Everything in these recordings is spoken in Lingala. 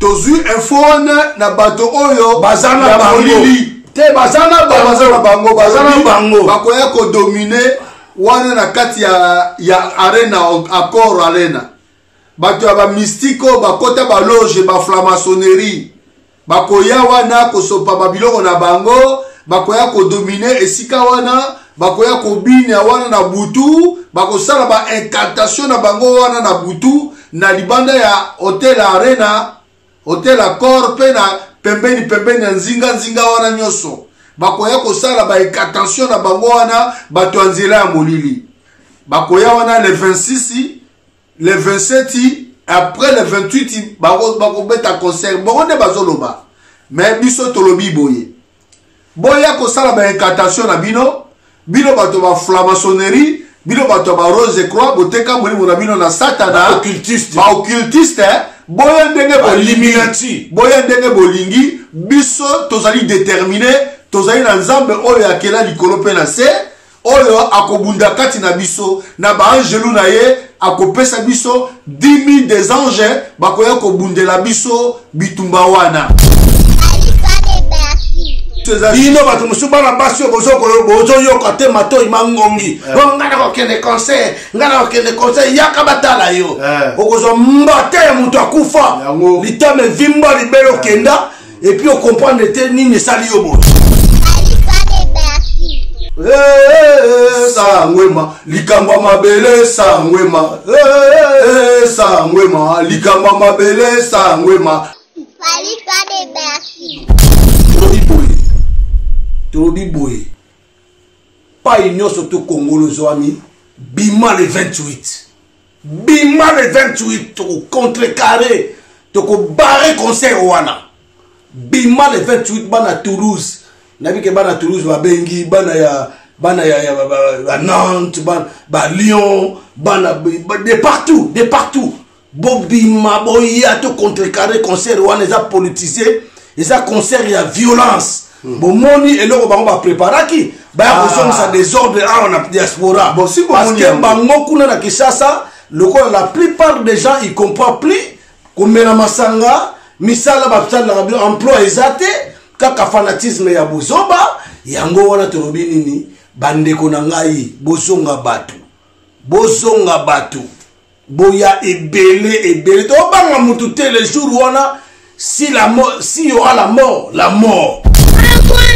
tozu info na bato oyo bazana bango te bazana bango bakoya ko dominer wana na kati ya arena accord arena bato ya ba mystiko bakota ba loge ba franc-maçonnerie bakoya wana kosopa babiloko na bango bakoya ko dominer esika wana bakoya ko bina wana na butu bakosala ba incantation na bango wana na butu na libanda ya hotel arena hotel accord pe na pembeni ya nzinga wana nyoso bakoya kosala ba incantation na bango wana bato anzela ya molili bakoya wana le 26 le 27 après le 28 bakobeta concert bonde bazoloba mais biso tolobi boya kosala ba incantation na bino bato ba franc-maçonnerie bino bato ba rose croix boteka molimo na bino na satana occultiste boya ndenge bolingi biso tozali déterminé tozali na nzambe oyo akela likolo pe na se oyo akobunda kati na biso na ba angelu na ye akopesa biso 10 000 des anges bakoya kobundela biso bitumba wana bino bato mosusu bana basi bozoyoka te matoi mangongi ngana kokende concert yaka batala yo okozwa mbate ya moto akufa litame vimba libele okenda epuis okomprendre te nini esali yo boye sangwema likambo mabele sangwema sangwema likambo mabele sangwema tolobi boye pai nyonso to kongolo zwami bima le 28 toko contrecarré toko barré concert wana bima le 28 bana Toulouse nabike bana Toulouse babengi bana ya Nantes ba Lyon bana de partout bobima boya to contrecarré concert wana eza politisé eza concert ya violence bomoni eloko bango ba préparaki ba kosomisa désordre à la diaspora parce que bango kuna na Kinshasa la plupart des gens ils comprennent plus komena masanga misala ba tsala emploi ezate kaka fanatisme ya bozoba yango wana tolobi nini bandeko na ngai bozonga bato boya ebele to banga mutu te le jour wana si y aura la mort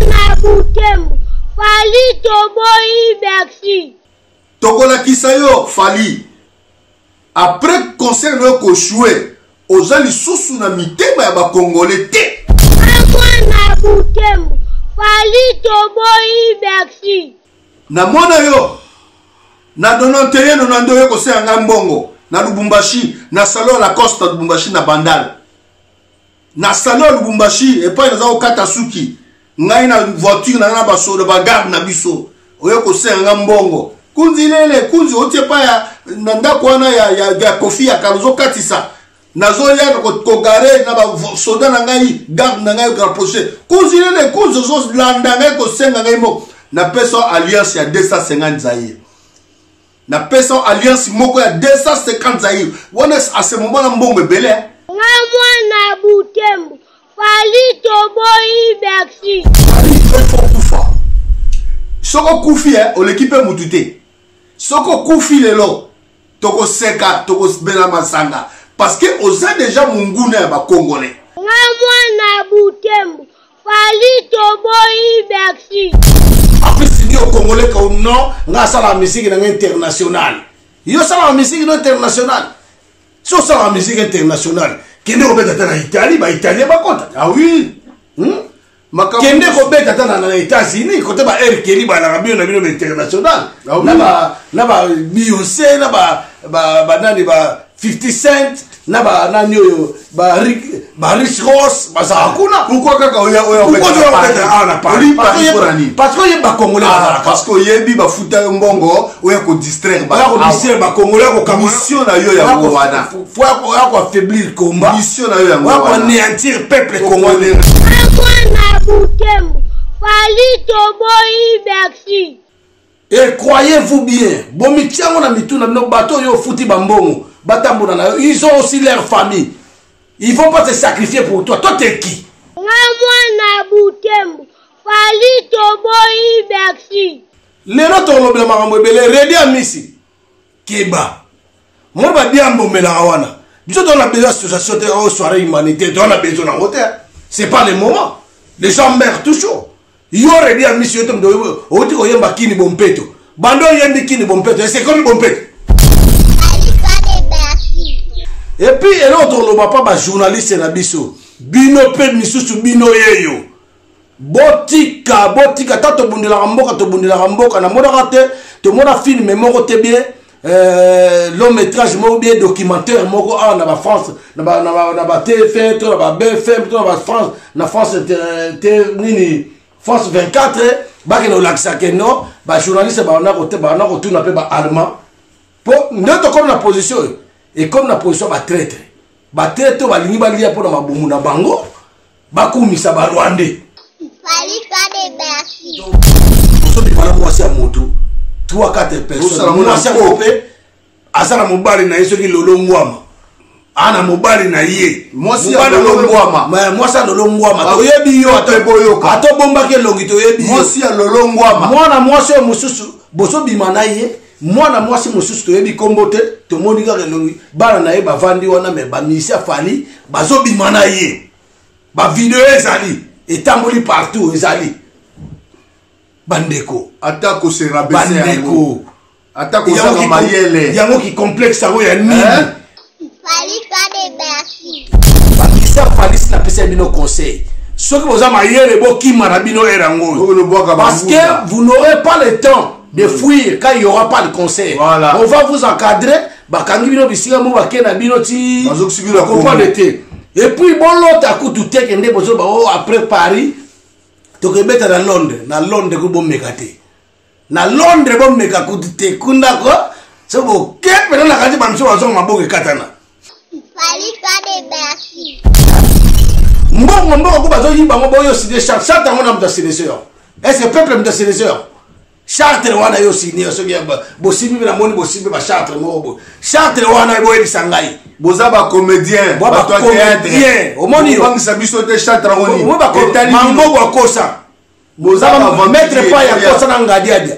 na Butembo Fali toboyi Bercy tokolakisa yo Fali après concert no ko jouer ozali susu na mitema ya ba congolais te na Butembo Fali toboyi Bercy na mona yo na 91 yo ko se anga mbongo na Lubumbashi na salon la Costa Lubumbashi na Bandal na salon Lubumbashi et pas na okata suki ngai na voiture na baso de bagarde na biso oyo ko senga mbongo kunzi otie pa ya ndako wana ya kofi ya karuzo katisa nazo ya ko gare na ba soda na ngai garde na ngai rapproché kunzi zo landa ngai ko senga ngai mo na peso alliance ya 250 zaïre na peso alliance moko ya 250 zaïre wana à ce moment na mbongo ebele na Butembo Fali toboyi Bercy soko kufi o l'équipe mutute soko kufi lelo toko seka toko bela masanga parce que oza déjà munguna ya ba congolais na Butembo Fali toboyi Bercy après si dit au congolais que non nga sala musique na international yo sala musique international so sala musique international kende ko beta na Italie ba Italien ba konta ah oui kende ko beta na États-Unis côté ba R Kelly ba na bio na bino international na ba Beyoncé na ba nani ba 50 Cent na ba nani oyo ba Rich Ross ba za hakuna pourquoi kaka oya parce que ba congolais parce que yebi ba futa mbongo oya ko distraire ba congolais ko mission na yo ya wana faut affaiblir combat mission na yo ya wana anéantir peuple congolais na Butembo Fali toboyi Bercy et croyez-vous bien bomi tiango na mituna no bato yo futi bambongo batambola na ils ont aussi leur famille Ils vont pas te sacrifier pour toi. Toi, t'es qui? Ngamwana Butembo. Fali Toboi Bercy. Lelo tolobela makambo ebele redi à Misi. Keba. Moi ba diambo mela wana. Biso on a besoin d'association de soirée humanité, on a besoin d'un hôtel. C'est pas le moment. Les gens meurent toujours. Yo redi à Misi yoto ndo oti ko yemba kini bompeto. Bando yembi kini bompeto, c'est comme bompeto. Et puis et l'autre on va pas ba journaliste na biso. Bino pe misusu bino yeyo. Botika tato bundela mboka na moda te to moda film moko te bien long métrage moko bien documentaire moko na ba France na ba TF1 to na ba BFM to na ba France na France nini France 24 ba ke no laksa ke no ba journaliste ba na ko tuna pe ba allemand pour ndoto comme la position et comme la position ba traître ba lingi ba lia pour na mabumu na bango ba kumisa ba Rwandais. Mwasi ya moto 3-4 personnes mwasi ya kope asala mobali na yeso ki lolo ngwama ana mobali na ye mwasi ya lolo ngwama mwasi ya lolo ngwama to yebi yo ato bomba ke longi to yebi mwasi ya lolo ngwama mwana mwasi ya mususu boso bima na ye mwana mwasi mususu to yebi kombo te to moni ka longi bana na ye bavandi wana me ba misia fali bazo bima na ye ba video ezali etamboli partout ezali bandeko atako se rabaisser bandeko atako sa mayele yango ki complexe yango ya nini Fali Kade Bercy. bakisa falisi na pesa bino conseil soki boza mayele bokima na bino erango parce que vous n'aurez pas le temps de fuir quand il y aura pas le conseil. Voilà. On va vous encadrer bakangi bino bisika mo bakena bino ti comprendre te. Et puis bon l'autre à coup tout tek ende bozo ba après Paris to kebeta na Londres ko bomekate. Na Londres bomeka ku te kunda ko so bo ke pena na kaji bamso wazo maboke katana. Fali Kade Bercy. Mbongo ko bazo yimba ngo boyo si de charte ngo na mta sélecteur. Est-ce peuple mta sélecteur? Charte wana yo signé so ya bo sibi na moni bo sibi ba charte mo bo. Charte wana bo eli sangai. Boza ba comédien, ba toi théâtre. Au moni yo. Bang sabiso te charte ngoni. Mo ba ko mango bo kosa. Boza ba mettre pas ya kosa na ngadiadia.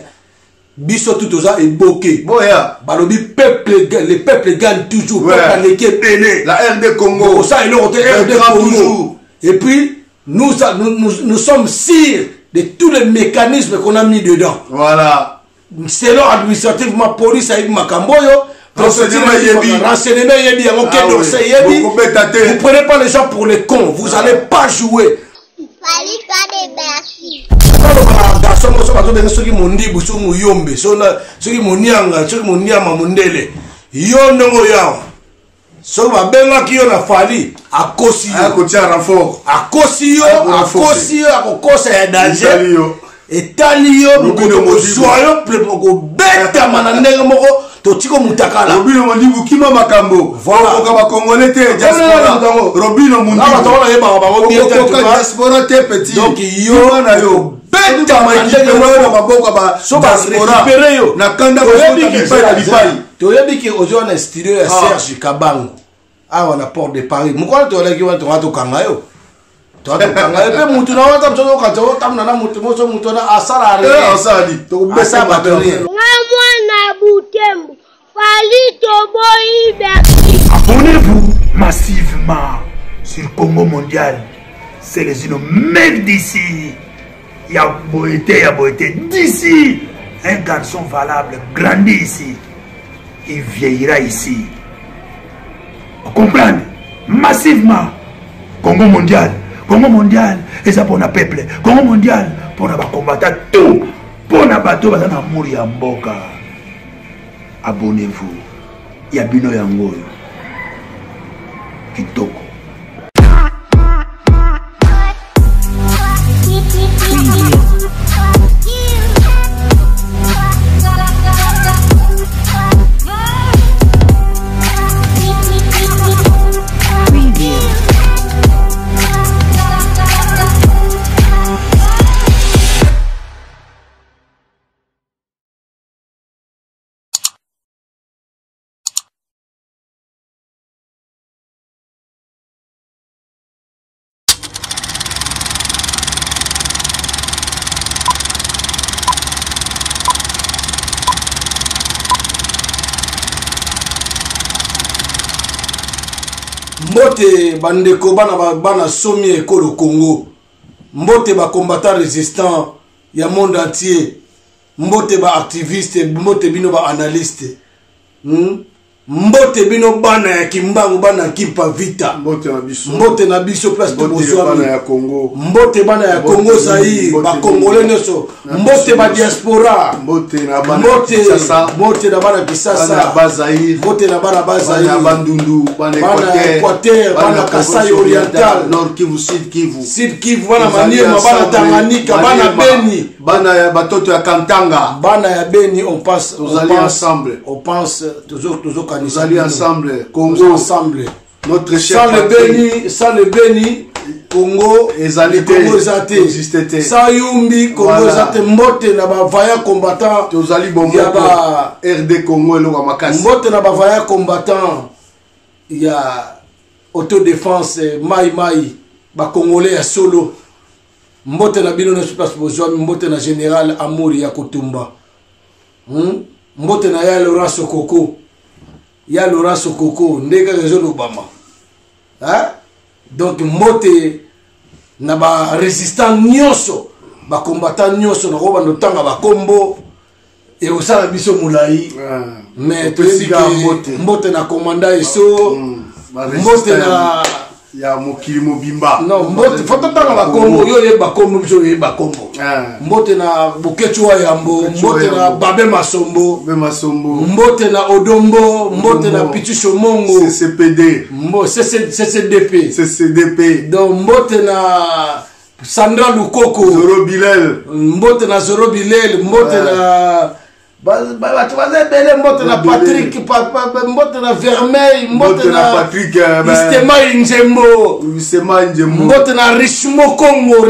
Biso tout oza éboqué. Boya. Balobi peuple, le peuple gagne toujours. Ouais. Peuple l'équipe béné. La RD Congo. Ça il l'autre RD Congo. Et puis nous sommes sûrs de tous les mécanismes qu'on a mis dedans. Voilà. Selon administrativement police a eu makamboyo. Renseignement yebi. Vous prenez pas les gens pour les cons. Vous allez pas jouer. Fali Kade Bercy. Garçon moso bato benga soki mondibu so muyombe soki monianga soki moniama mondele yo ndongo yawa so babengaki yo na Fali akosi yo akotia renfort akosi yo akokosa ya danger etali yo mokoto kozwa yo kobetama na ndenge moko totiko mutakala Robino Mondibu kima makambo voilà ba congolais te diaspora Robino Mondibu bato yeba bango bien diaspora te petit donc yo na yo beta makipe wana maboko ba diaspora na kanda ba bipai toyebi ki ozo na studio ya Serge Kabango awa na Port de Paris mukolo to leki wa to kanga yo to kanga yo pe mutu na wata mso ka to tamna na mutu moso mutu na asala re asali to besa bateri Ngamwana Butembo. Fali Toboi Bercy. Abonnez-vous massivement sur Congo Mondial. C'est les mecs d'ici. Il y a Boété d'ici. Un garçon valable grandit ici. Il vieillira ici. Vous comprenez? Massivement. Congo Mondial. Congo Mondial. Et ça pour le peuple. Congo Mondial. Pour les combattants. Tout. Pour les bateaux. Pour les mourir en boca. Abonnez-vous. Il y a Bino Yangoyo. Kitoko. Mbote bandeko bana somi ekolo Congo. Mbote ba combattant résistant ya monde entier. Mbote ba activiste, mbote bino ba analyste. Mbote bino bana ya Kimbangu bana Kimpa Vita. Mbote na biso place de Bozwami. Mbote bana ya Congo Zaïre, ba Congolais nyonso. Mbote ba diaspora. Mbote na bana Kisasa. Mbote na bana Kisasa. Bana Bazaïre. Mbote na bana Bazaïre. Bana Bandundu, bana Équateur, bana Kasai Oriental, Nord Kivu, Sud Kivu. Sud Kivu, bana Maniema, bana Tanganyika, bana Beni. Bana ya batoto ya Kantanga. Bana ya Beni, on pense ensemble. On pense toujours nous allons ensemble. Congo ensemble. Notre chef sans le Beni, Congo existait. Sans Yumbi, Congo zate mbote na ba vaya combattant. Tous allons bon RD Congo et le Wamakasi. Mbote na ba vaya combattant. Il y a autodéfense Mai ba Congolais ya solo. Mbote na bino na super Bozwami, mbote na général Amouri ya Kutumba. Mbote na ya Laurent Sokoko. Ya Laurent Sokoko ndeka réseau Obama. Donc mbote na ba résistant nyonso, ba combattant nyonso na roba ndotanga ba kombo et osala biso mulai. Mais mbote na commandant eso, mbote na ya mokili mobimba. Non, mbote foto tanga ba kombo yo ye ba kombo biso ye ba kombo. Mbote na Bukechwa Yambo, mbote na Babe Masombo, mbote na Odombo, mbote na Pichucho Mongo, CCPD, CCDP. Donc mbote na Sandra Lukoko, Zoro Bilel, mbote na Zoro Bilel, mbote na mbote na Patrick, mbote na Vermeil, mbote na Patrick, Istema Njembo, mbote na Richemont Congo,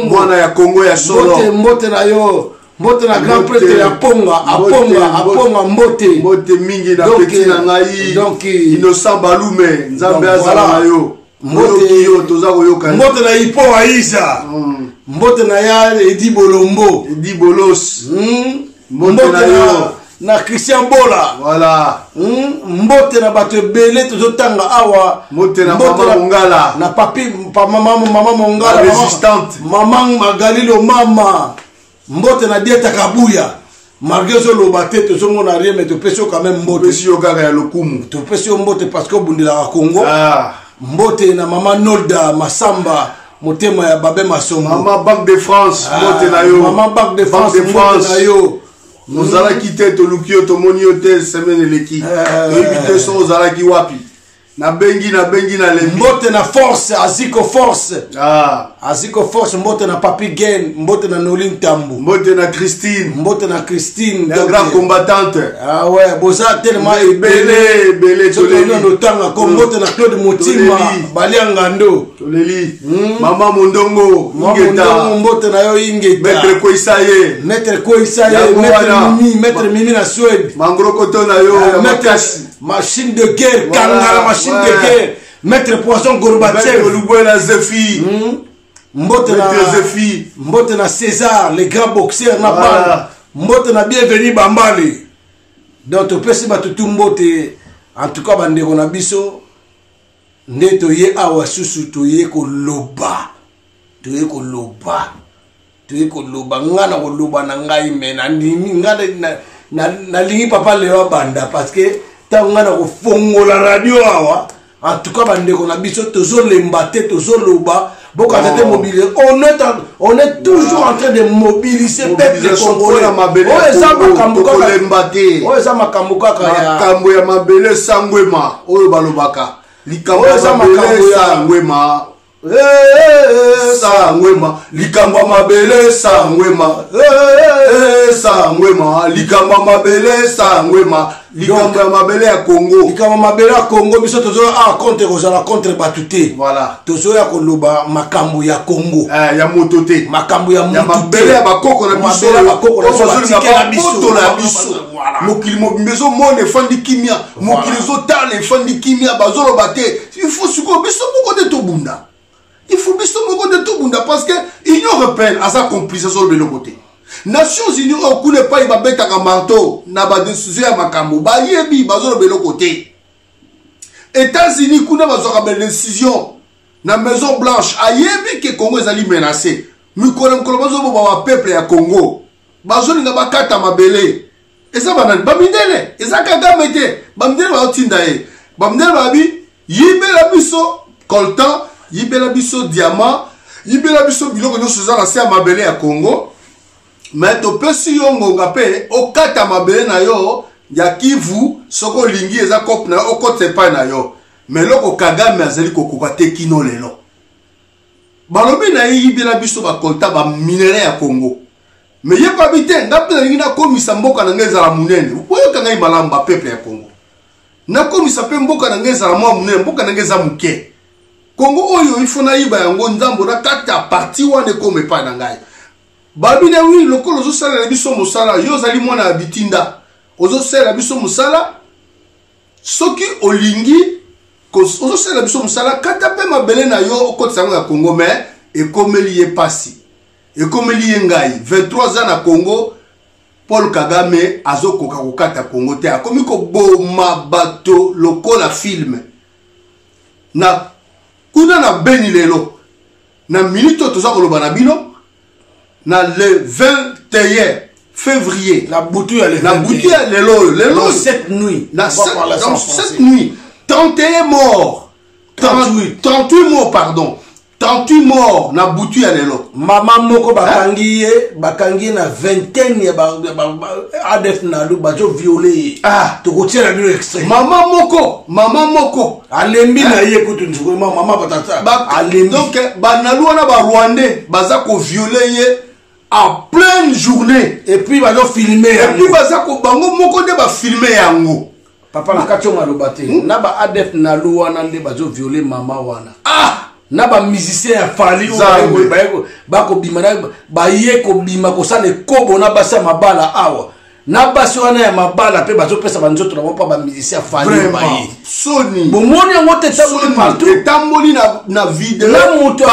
mwana ya Congo ya solo, mbote na yo, mbote na grand prêtre ya Aponga mbote mingi na petit na ngai, donc Innocent Balume, Nzambe azala na yo. Mbote na Ipo Aiza, mbote na ya Edi Bolombo, Edi Bolos, mbote na Christian Bola, voilà. Mbote na bato belé tozotanga awa, mbote na Mama Mongala, na papi Mama Mongala, résistante, Maman Magalilo Mama, mbote na Dieta Kabuya. Malgré ce lobaté, tout le monde n'a rien, mais tu peux quand même mbote. Tu peux mbote parce que Bundila Congo. Mbote na Maman Nolda, Masamba, Motema ya Babe Masombo. Maman Banque de France, mbote na yo. Maman Banque de France, mbote na yo. Nous allons quitter Tolukio, Tomoni Hotel, semaine de l'équipe. Nous évitons aux Alaki Wapi. Na bengi na lembi. Mbote na force, Aziko force. Aziko force, mbote na Papi Gen, mbote na Nolin Tambu. Mbote na Christine. Mbote na Christine. La grande combattante. Ah ouais, boza tellement belé, Toleli. Comme mbote na Claude Moutima, Baliangando. Toleli. Maman Mondongo, Ingeta. Mbote na yo Ingeta. Maître Koisaye. Maître Mimi na Suède. Mangro Koto na yo, machine de guerre, Kangala machine de guerre, Maître Poisson Gorbatchev, mbote na César, les grands boxeurs na bal, mbote na bienvenue Bambali. Donc tu peux se battre tout mbote, en tout cas bande na biso, nde to ye awa susu to ye ko loba, ngana ko loba na ngai mena ndimi ngana na lingi papa lewa banda parce que tangana ko fongola radio awa en tout cas bandeko na biso tozo lembate tozo loba boka tete mobiliser on est toujours en train de mobiliser peuple congolais eza makambo kaka ya makambo ya mabele sangwema oyo balobaka likambo ya mabele sangwema sangwema likambo mabele sangwema sangwema likambo mabele sangwema likambo mabele ya Congo, likambo mabele ya Congo biso tozo contre kozala contre batute. Voilà, tozo ya koloba makambo ya Congo, ya motote makambo ya mabele ya bakoko na biso na biso mokili mobimbezo mone fandi kimia mokili zo tale fandi kimia bazolo bate il faut suko biso moko de tobunda. Il faut biso moko de tobunda parce que Union européenne a sa complice sur le côté. Nations Unies okune pa ibabetaka marteau na ba décision ya makambo ba yebi bazolo belo côté. États-Unis kuna bazoko ba décision na Maison Blanche ayebi que Congo ezali menacé. Mikolo bazo ba peuple ya Congo. Bazoli nga bakata mabele. Eza banani bamindele eza Kagame te bamindele ba otinda ye. Bamindele babi yibela biso coltan, yibela biso diamant, yibela biso biloko nyonso za na se ya mabele ya Congo. Mais to pesi yo ngonga pe okata mabele na yo ya Kivu soko lingi eza kop na okote pa na yo. Mais loko Kagame azali kokoka te kino lelo. Balobi na yibela biso ba coltan ba minerai ya Congo. Mais ye pa bité ngape na ngina komisa mboka na ngeza la munene. Oyo kanga imalamba peuple ya Congo. Na komisa pe mboka na ngeza la mwa munene, mboka na ngeza muke. Congo oyo ifona yiba yango nzambo na kata parti wane kome pa na ngai. Babine wi lokolo zo sala na biso musala yo zali mwana ya bitinda. Ozo sala biso musala soki olingi ozo sala biso musala kata pe mabele na yo okotisa ngo ya Congo mais ekomeli ye pasi. Ekomeli ye ngai 23 ans na Congo Paul Kagame azokoka kokata Congo te akomi ko boma bato lokola film. Na kuna na beni lelo na minute toza koloba na bino na le 21 février la boutu ya lelo cette nuit na cette nuit 31 morts 38 morts pardon 38 morts na boutu ya lelo mama moko bakangi na vingtaine ya ADF Nalu bazo violer to kotiela bino extrait mama moko alembi na ye kutu nzuko mama batata alembi donc banalu wana ba Rwandais baza ko violer ye en pleine journée et puis bazo filmer et puis baza ko bango moko de ba filmer yango papa na katio malobate na ba ADF Nalu wana nde bazo violer mama wana na ba musicien ya fali bako bima na ba ye ko bima ko sala kobo na basa mabala awa na basi wana ya mabala pe bazo pesa banzoto na pa ba musicien fali ba ye soni bomoni yango te tamboli partout tamboli na video na moto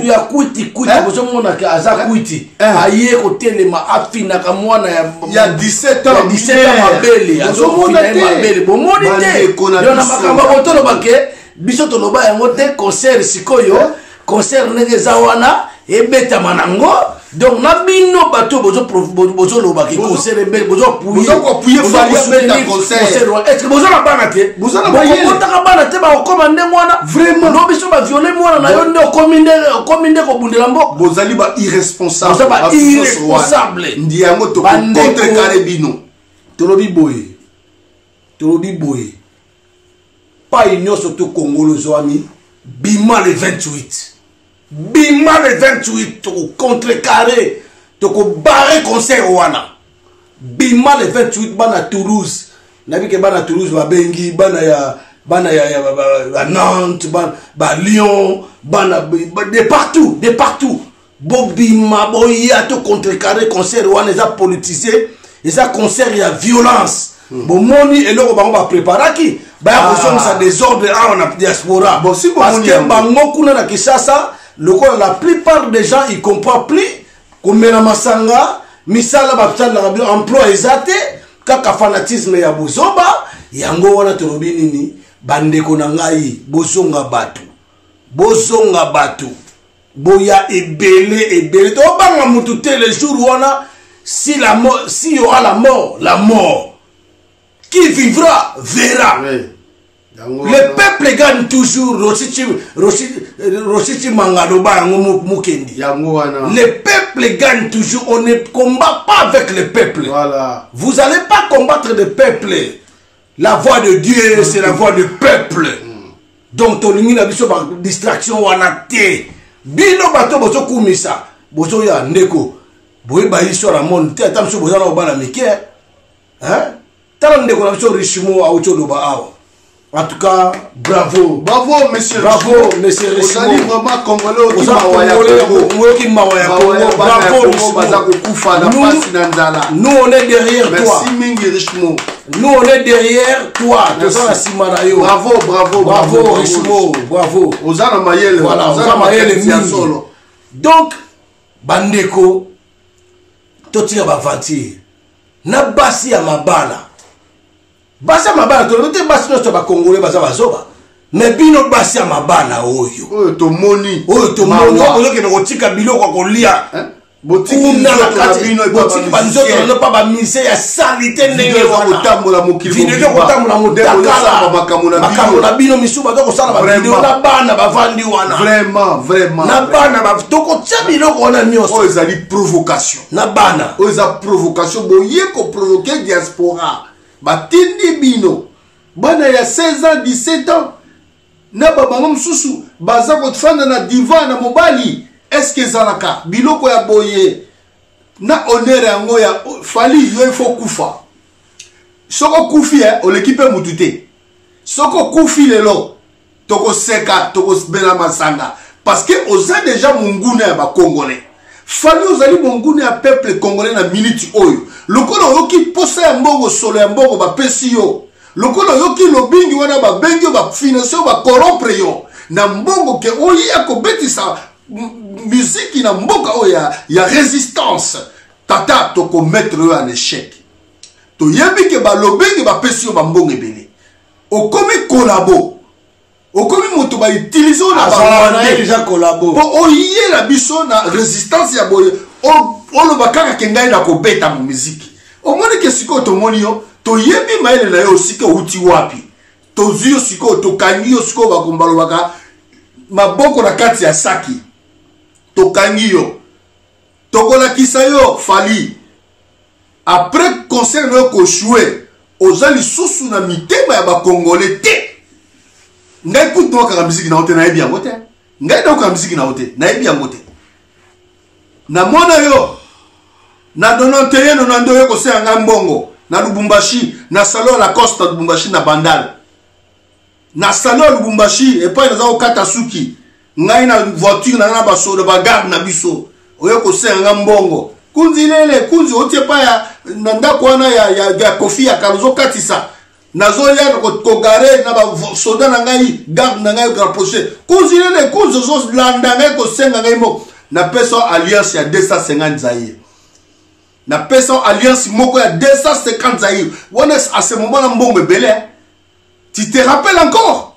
ya kuti bozo mona ka aza kuti aye ko telema afina ka mwana ya 17 ans mabele azo mona te mabele bomoni te yo na makamba botolo bake biso toloba yango te concert sikoyo concert nenge zawana ebeta manango donc na bino bato bozo loba ki concert ebeta bozo pouiller fali ebeta concert est-ce que bozo na bana te bozo na bana te ba commande mwana vraiment no biso ba violer mwana na yo nde kominde ko bundela mbo bozali ba irresponsable ndi yango to contre carabino tolobi boye pas union surtout Congo Zoami bima le 28 to contrecarrer to barrer concert wana bima le 28 bana Toulouse nabi ke bana Toulouse ba bengi bana ya Nantes ba Lyon bana de partout bobima boya to contrecarrer concert wana za politisé eza concert ya violence bomoni eloko bango ba préparaki ba kosomisa désordre en diaspora parce que bango kuna na Kinshasa la plupart des gens ils comprennent plus komela masanga misala batsala ba emploi ezate kaka fanatisme ya bozoba yango wana tolobi nini bandeko na ngai bozonga batu boya ebele to banga mutu te le jour wana si y aura la mort qui vivra verra. Le peuple gagne toujours. Rositi Mangaloba Mukendi. Le peuple gagne toujours. On ne combat pas avec le peuple. Voilà. Vous n'allez pas combattre le peuple. La voix de Dieu, c'est la voix du peuple. Donc, ton ligne de distraction ou anate. Bino bato bozo kumisa. Bozo ya ndeko. Boye ba histoire à monde. T'es attends, bozo na obala meke. Hein? En tout cas, bravo, monsieur Richemont. Vraiment congolais. Nous on est derrière toi. Merci mingi Richemont. Nous on est derrière toi. Bravo Richemont. Bravo. Ozana Mayele. Voilà, Ozana Mayele. Donc, bandeko, totika baventure na basi ya mabala basi ya mabala tolobi te basi nyonso bakongole baza bazoba me bino basi ya mabala oyo tomoni okozokende kotika biloko ya kolia kuna na kati botiki banzoto nano pa bamise ya salite ndenge wana video kotambola motakala makambo na bino misu baza kosala bavideo na bana bavandi wana vraiment na bana tokotia biloko wana nyonso oyo ezali provocation na bana oyo eza provocation boye koprovoke diaspora batindi bino bana ya 16 ans 17 ans na babango mosusu baza kofanda na divan na mobali eske ezalaka biloko ya boye na honneur yango ya fali yo ifo kufa soko kufi oleki mpe mutu te soko kufi lelo tokoseka tokosbela masanga parce que oza déjà monguna ya bakongolais fali ozali monguna ya peuple congolais na minute oyo lokola oyoki posa ya mbongo solo ya mbongo bapesi yo lokola oyoki lobingi wana babengi yo bafinanse yo bakorompre yo na mbongo ke oya kobetisa musique na mboka oyo ya résistance tata tokomettre yo en échec toyebi ke balobengi bapesi yo bambongo ebele okomi kolabo okomi moto bautilize yo na kolabo po oyela biso na résistance ya boye oloba kaka ke ngai na kobeta mo muziki omoni ke sikoyo tomoni yo toyebi mayele na yo osika outi wapi tozwi yo sikoyo tokangi yo sikoyo bakombalobaka maboko na kati ya saki tokangi yo tokolakisa yo fali après concert no koshue oza lisusu na mitema ya bakongole te ngai kutu okaka miziki na ote nayebi yango te ngai naokaka miziki na ote nayebi yango te namona yo na 91 yo koseya ngai mbongo na Lubumbashi na salon la costa Lubumbashi na bandal na salon Lubumbashi epai naza kokata suki ngai na voiture na basoda bagarde na biso oyo koseya ngai mbongo kunzi lele kunzi otie pa ya ndako wana ya kofi ya karuzo katisa nazoya kogare na basoda na ngai garde na ngai rapproché kunzi lele kunzi zo landa ngai kosenga ngai mo na peso alliance ya 250 zaire na peso alliance moko ya 250 zaire wana à ce moment na mbongo ebele tu te rappelles encore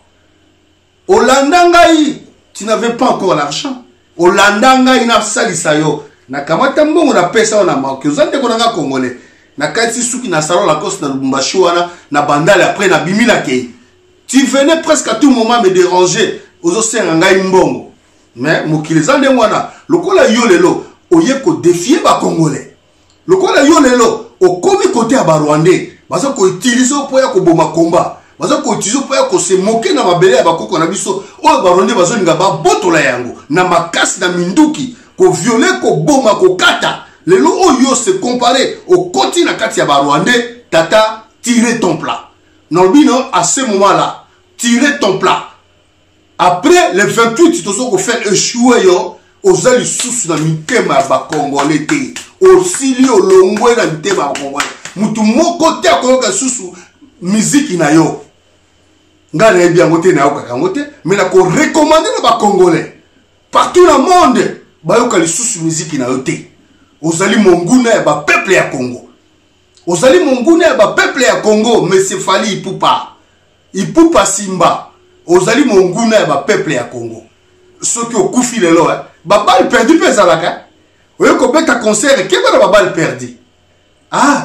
Olanda ngai tu n'avais pas encore l'argent Olanda ngai na salisa yo na kamata mbongo na pesa na maoki ozande ko nanga congolais na kati suki na salon la coste na Lubumbashi wana na bandale après na bimila kei tu venais presque à tout moment me déranger ozo senga ngai mbongo mais mokilizande wana lokola yo lelo oye ko défier ba congolais lokola yo lelo okomi côté ya ba rwandais baza ko utiliser pour ya ko boma combat baza ko utiliser pour ya ko se moquer na mabele ya bakoko na biso oyo ba rwandais bazo linga ba botola yango na makasi na minduki ko violer ko boma ko kata lelo oyo se comparer au koti na kati ya ba rwandais tata tirer ton plat non bino à ce moment là tirer ton plat après le 28 tozo ko faire échouer yo ozali susu na mitema ba congolais te osili olongwe na mitema ba congolais mutu moko te akoyoka susu muziki na yo ngana yebi yango te na yo kakango te mais na ko recommander na ba congolais partout dans le monde bayoka lisusu muziki na yo te ozali monguna ya ba peuple ya Congo ozali monguna ya ba peuple ya Congo monsieur Fally Ipupa Simba ozali monguna ya ba peuple ya Congo soki okufi lelo ba balle perdu pe zalaka oyo ko beta concert keba na ba balle perdu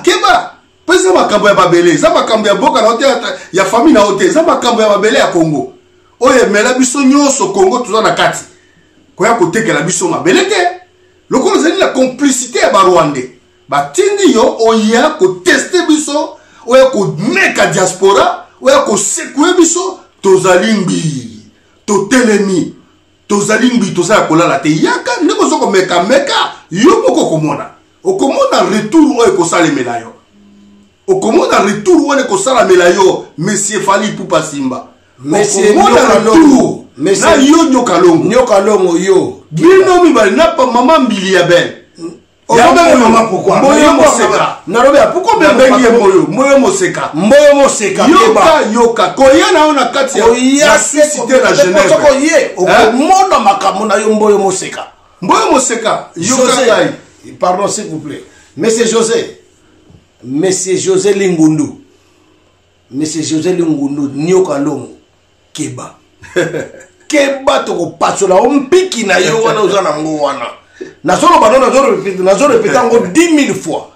keba pesa makambo ya babele za makambo ya boka na hotel ya famille na hotel za makambo ya babele ya Congo oyo mela biso nyonso Congo tuza na kati koya kotekela biso mabele te lokolo zali la complicité ya ba Rwandais batindi yo oya ko tester biso oya ko meka diaspora oya ko sekwe biso tozalimbi totelemi tozalimbi tozala kolala te yaka ndeko zoko meka yo moko komona okomona retour oyo ko salemela yo okomona retour wana ko salemela yo monsieur Fally Ipupa Simba monsieur retour na yo nyoka longo yo bino mibali na pa mama mbili ya belle ya mama pourquoi moyo moseka na robe pourquoi moyo moseka yoka koyana ona kati ya suscité la Genève koye okomona makambo na yo mboyo moseka yoka ngai pardon s'il vous plaît Monsieur José Lingundu. Monsieur José Lingundu, Nyokandongo, Keba. Keba toko pasola, ompiki na yo wana uzana mgo wana. Nazoro bano nazoro répéter encore 10 000 fois.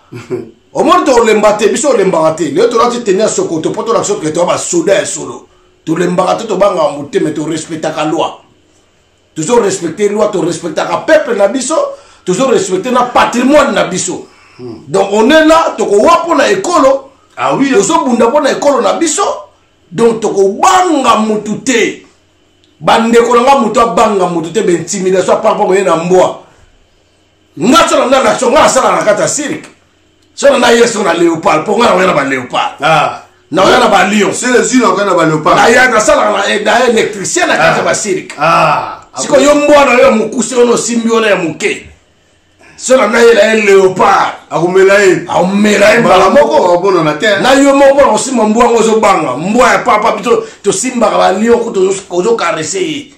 Au moins to lembate, biso lembate. Le to lati tenir sokoto, poto l'action que to ba soda et solo. To lembate to banga muté mais to respecter la loi. Toujours respecter la loi, to respecter le peuple na biso, toujours respecter le patrimoine na biso. Donc on est là, to ko wapo na ekolo. Ah oui, tozo bunda po na ekolo na biso. Donc to ko banga mutute. Bande ko nga mutu banga mutute be intimidation par rapport na mboa. Ngatsala na action nga sala na kata cirque. So na yeso na léopard, pour nga na ba léopard. Ah, na na ba lion. c'est les yeux na ba léopard. Na ya na sala na électricien na kata ba cirque. Ah, siko yo mboa na yo mukuse ono simbiona ya muke. So na yela léopard. Akumela mbala moko abona na terre. Na yo moko na osima mboa ngozo banga. Mboa ya papa bito to simba ba lion ko to ozo caresser.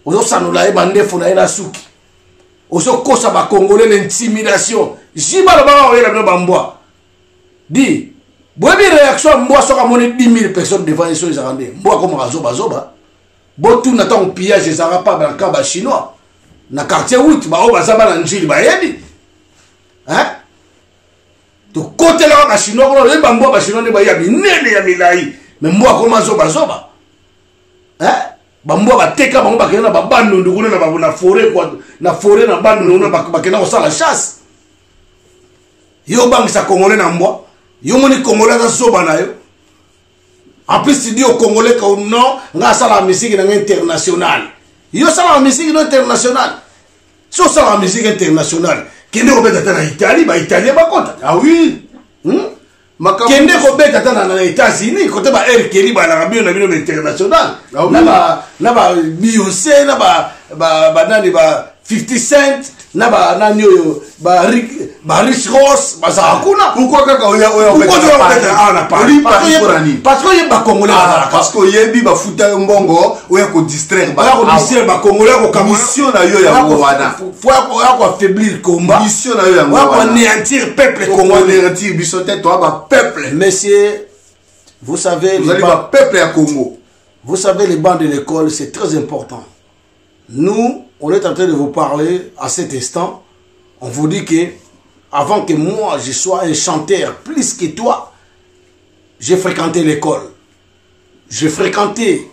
Ozo sanula e bandefu na ina suki. Ozo kosa ba congolais l'intimidation. Jiba la ba oyela no bamboa. Di, bobi réaction mboa soka moni 10 000 personnes devant les choses arandé. Mboa comme razoba zoba. Botu na ton pillage ça va pas dans le ba chinois. Na quartier 8 ba o bazaba na njili ba yebi. Hein? To côté là ba chinois ko le bamboa ba chinois ne ba yabi nene ya milai. Mais mboa comme zoba zoba. Hein? Bamboa ba teka bango ba kena ba bandu ndukuna na forêt quoi na forêt na bandu na ba kena ko sala chasse. Yo bang sa congolais na mboa. Yo moni congolais za zoba na yo. En plus tu dis au congolais que non, nga sala musique na international. Yo sala musique international. So sala musique international. Kende ko beta na Italie, ba Italien ba kota. Ah oui. Kende ko beta na États-Unis, côté ba R Kelly ba la radio na bino international. Na ba Beyoncé na ba nani ba 50 Cent na ba nani yo ba Rich Ross ba za hakuna. Pourquoi kaka oya parce que yeba congolais parce que yebi ba futa mbongo oya ko distraire ba ko distraire ba congolais ko mission na yo ya wana faut ko affaiblir combat mission na yo ya wana ko anéantir peuple congolais anéantir biso tête toi ba peuple. Monsieur, vous savez les peuple à Congo. Vous savez les bancs de l'école c'est très important. Nous on est en train de vous parler à cet instant. On vous dit que avant que moi je sois un chanteur plus que toi, j'ai fréquenté l'école. J'ai fréquenté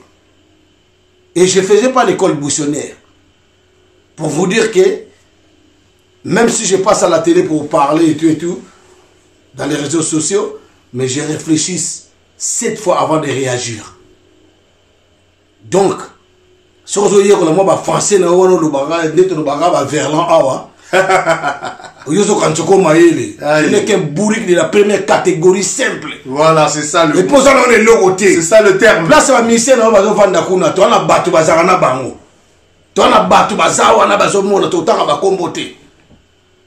et je ne faisais pas l'école buissonnière. Pour vous dire que même si je passe à la télé pour parler et tout, dans les réseaux sociaux, mais je réfléchis 7 fois avant de réagir. Donc, si vous voyez que moi français na wono lo baga neto lo baga ba verlan awa oyozo kanchoko maele ce n'est qu'un bourrique de la première catégorie simple. Voilà, c'est ça le. Et pour ça on est le côté. C'est ça le terme. Là ça va ministère na bazo vanda kuna to na batu bazara na bango. To na batu bazawa na bazo mona to tanga ba kombote.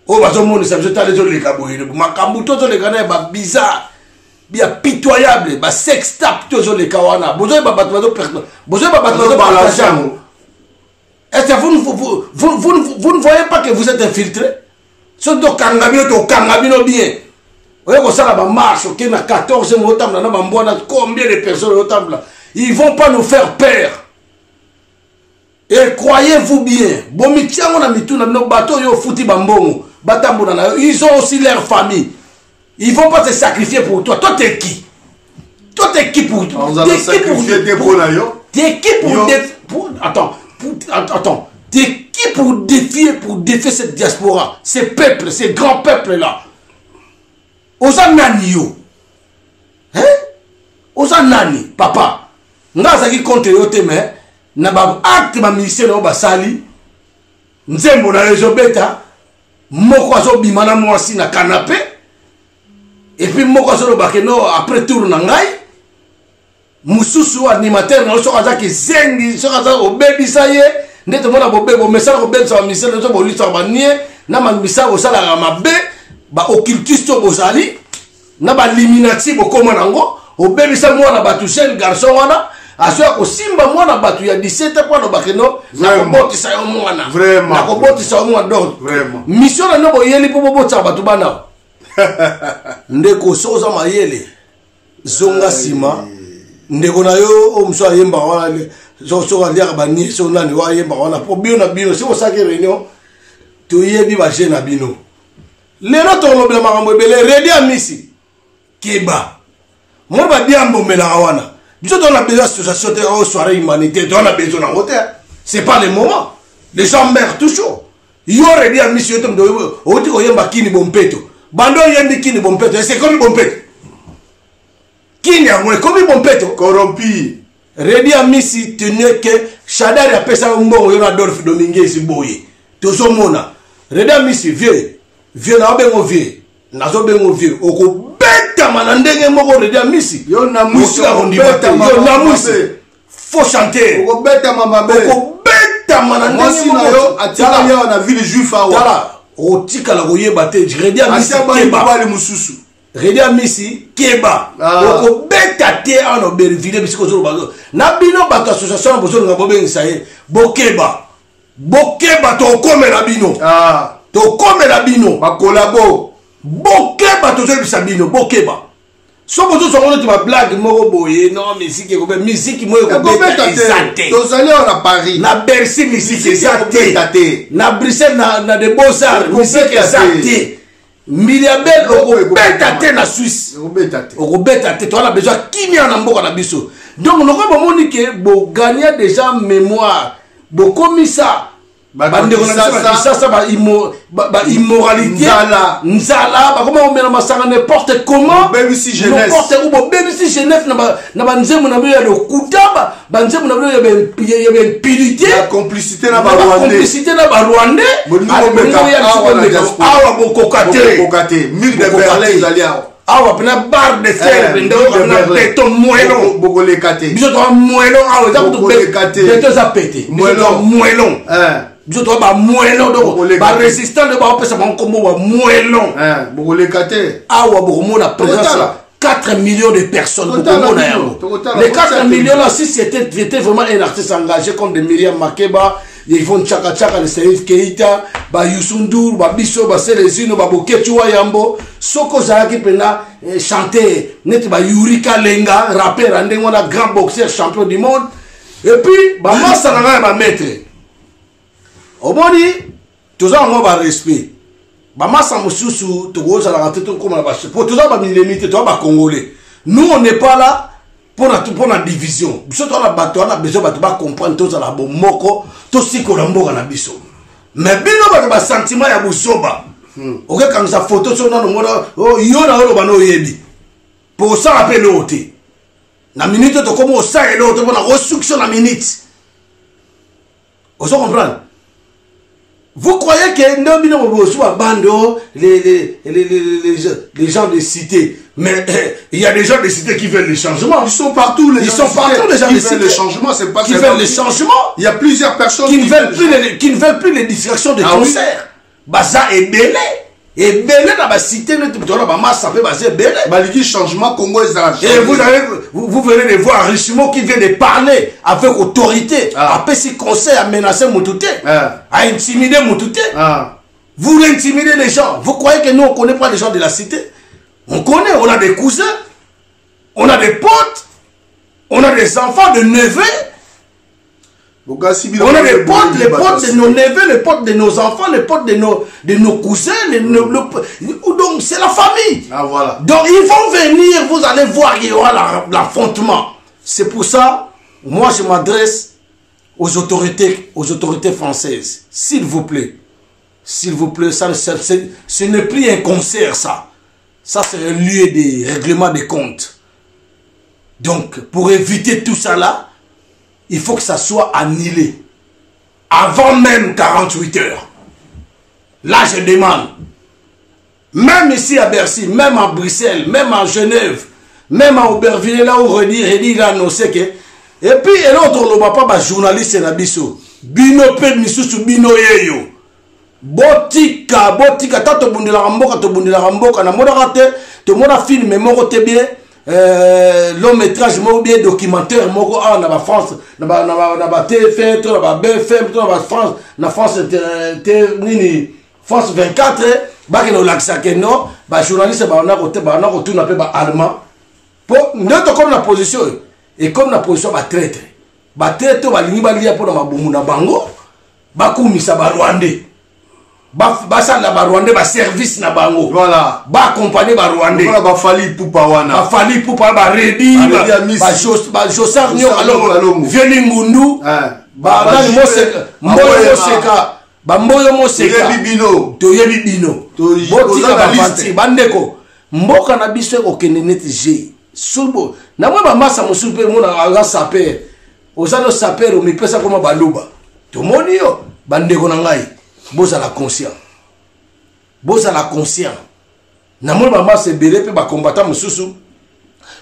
O bazo mona ça je t'allais le kaboyele makambu to le kana ba bizarre. Bien pitoyable, bah sex tap toujours les kawana. Besoin de battre besoin de battre. Est-ce que vous ne voyez pas que vous êtes infiltré? Ce do kangabino to kangabino bien. Vous voyez que ça va marche, ok, na 14 motam na bambona combien de personnes au temple. Ils vont pas nous faire peur. Et croyez-vous bien, bon mitiango na mituna no bateau yo futi bambongo, batambo na ils ont aussi leur famille. Ils vont pas te sacrifier pour toi. Toi, t'es qui? Toi, t'es qui pour... On allons sacrifier des bons. T'es qui pour... Attends. T'es qui pour défier cette diaspora? Ces peuples, ces grands peuples-là. Osa nani yo? Hein? Osa nani? Papa. Nga zaki contre yo te mais na ba acte ma ministère na ba sali. Nzembo na rezo beta. Moko azo bimana mwasi na canapé. Et puis moko solo bakeno après tour na ngai mususu animateur na so kaza ki zengi so kaza obebisa ye ndete mona bobebo mesala obebisa ba ministère so bolisa ba nie na mambisa osala ga mabe ba occultiste bozali na ba liminati bokoma nango obebisa mwana batu jeune garçon wana aso ko simba mwana batu ya 17 ans no bakeno na kobotisa yo mwana vraiment na kobotisa yo mwana donc vraiment mission na no boyeli po bobotsa batu bana ndeko soza mayele zonga sima ndeko na yo o mso ayemba wana so aliaka bani so nani wa yemba wana po bio na bino si osaki réunion to yebi ba je na bino lelo to lobela makambo ebele redi amisi keba mo ba diambo mela wana biso to na besoin association de soirée humanité to na besoin na côté c'est pas le moment les gens meurent toujours yo redi amisi yo to ndo o ti ko yemba kini bompeto bando yembi kini bompeto c'est comme bompeto kini amwe comme bompeto corrompu. Redi amisi tenait que Chadari a pesa mbongo yo na Adolphe Dominguez boye tozo mona Redi amisi vieux na bengo vieux nazo bengo vieux oko beta manandenge moko Redi amisi Yo na musi yo na musi faut chanter oko beta mama be oko beta manandenge moko yo atala yo na ville juif awa tala o tika la koyeba te Redi amisi keba bali mususu Redi amisi keba oko beta te ano berville bisiko zolo bazo na bino bato association bozo nga bobengisa ye bokeba to komela bino to komela bino bakolabo bokeba to zebisa bino bokeba so bozo songo ti ba blague moko boye non musique ko be musique moyo ko beta ezate to zali na Paris na Bercy musique ezate na Bruxelles na de Beaux-Arts musique ezate Miliabel okobeta te na Suisse okobeta te to na besoin kimia na mboka na biso donc noko bomoni ke bo gagner déjà mémoire bo komisa bandeko na ça ba immoralité nzala ba comment on met masanga n'importe comment BBC jeunesse n'importe où bo BBC jeunesse na ba nzemu na ya le kutaba ba nzemu na ya ben pilité la complicité na ba Rwandais awa bo kokate mur de Berlin izali awa pena barre de fer bendo na beton moellon bokolekate biso to moellon awa za ko beton za pété moellon biso to ba moellon donc ba résistant de ba pesa ba kombo ba moellon bokolekate awa bokomona présence 4 millions de personnes les 4 millions là si c'était vraiment un artiste engagé comme de Myriam Makeba ils font tchaka tchaka le Serif Keita ba Youssou ba biso ba Selezino ba Boketu Wayambo soko zaki pena chanter net ba Yurika Lenga rappeur andengona grand boxeur champion du monde et puis ba massa na ba maître omoni toza ngo ba respect ba massa mususu to goza la tete comme la ba pour toza ba milimité to ba congolais nous on n'est pas là pour la division biso to la bato na besoin bato ba comprendre toza la bo moko to sikola mboka na biso mais bino ba sentiment ya busoba oke kangisa photo so na mona yo na olo bano yebi pour ça appelle l'autre na minute to comme ça et l'autre pour la restriction na minute on se comprend. Vous croyez que non bino bo bando les gens de cité. Mais il y a des gens de cité qui veulent le changement. Ils sont partout, les gens de cité. Qui veulent le changement, c'est pas qui veulent le changement. Il y a plusieurs personnes qui ne veulent plus les distractions de concert. Baza est belé. Et belé dans la cité, Maliki changement Congo est et vous venez de voir Richemont qui vient de parler avec autorité. Après ce conseil à menacer Moutouté, à intimider Moutouté. Vous intimidez les gens. Vous croyez que nous on ne connaît pas les gens de la cité? On connaît, on a des cousins, on a des potes, on a des enfants de neveux. On a des potes, les potes de nos neveux, les potes de nos enfants, les potes de nos cousins. Donc c'est la famille. Voilà. Donc ils vont venir, vous allez voir, il y aura l'affrontement. C'est pour ça, moi je m'adresse aux autorités françaises. S'il vous plaît, ça, ce n'est plus un concert ça. Ça c'est un lieu de règlement des comptes. Donc pour éviter tout ça là, il faut que ça soit annulé. Avant même 48 heures. Là, je demande. Même ici à Bercy, même à Bruxelles, même à Genève, même à Aubervilliers, là où Redi l'a annoncé que. Et puis, l'autre, on ne pas journaliste et Nabiso. Bino pe misusu bino yeyo. Botika, tato bundila ramboka, na moda rate, to moda film, mais moro te bien. Long métrage moko bien documentaire moko na ba France na ba TF1 to na ba BFM to na ba France na France nini France 24 baki na olakisa ke non ba journaliste ba na ko tuna pe ba allemand po ndoto comme na position et comme na position ba traître ba lingi ba lia po na mabumu na bango ba kumisa ba Rwandais ba sala ba Rwandais ba service na bango voilà ba accompagner ba Rwandais voilà ba fali pupa wana ba ready ba Josar nyo alors vieni ngundu ba nani moseka Bamboyo moseka toyebi bino botika bafanti bandeko mboka na biso ekokende neti je subo na mwe bamasa mosusu mpe mona aza saper ozalo saper omipesa koma baluba tomoni yo bandeko na ngai bozala conscient na mwe bamasa ebele mpe bakombata mosusu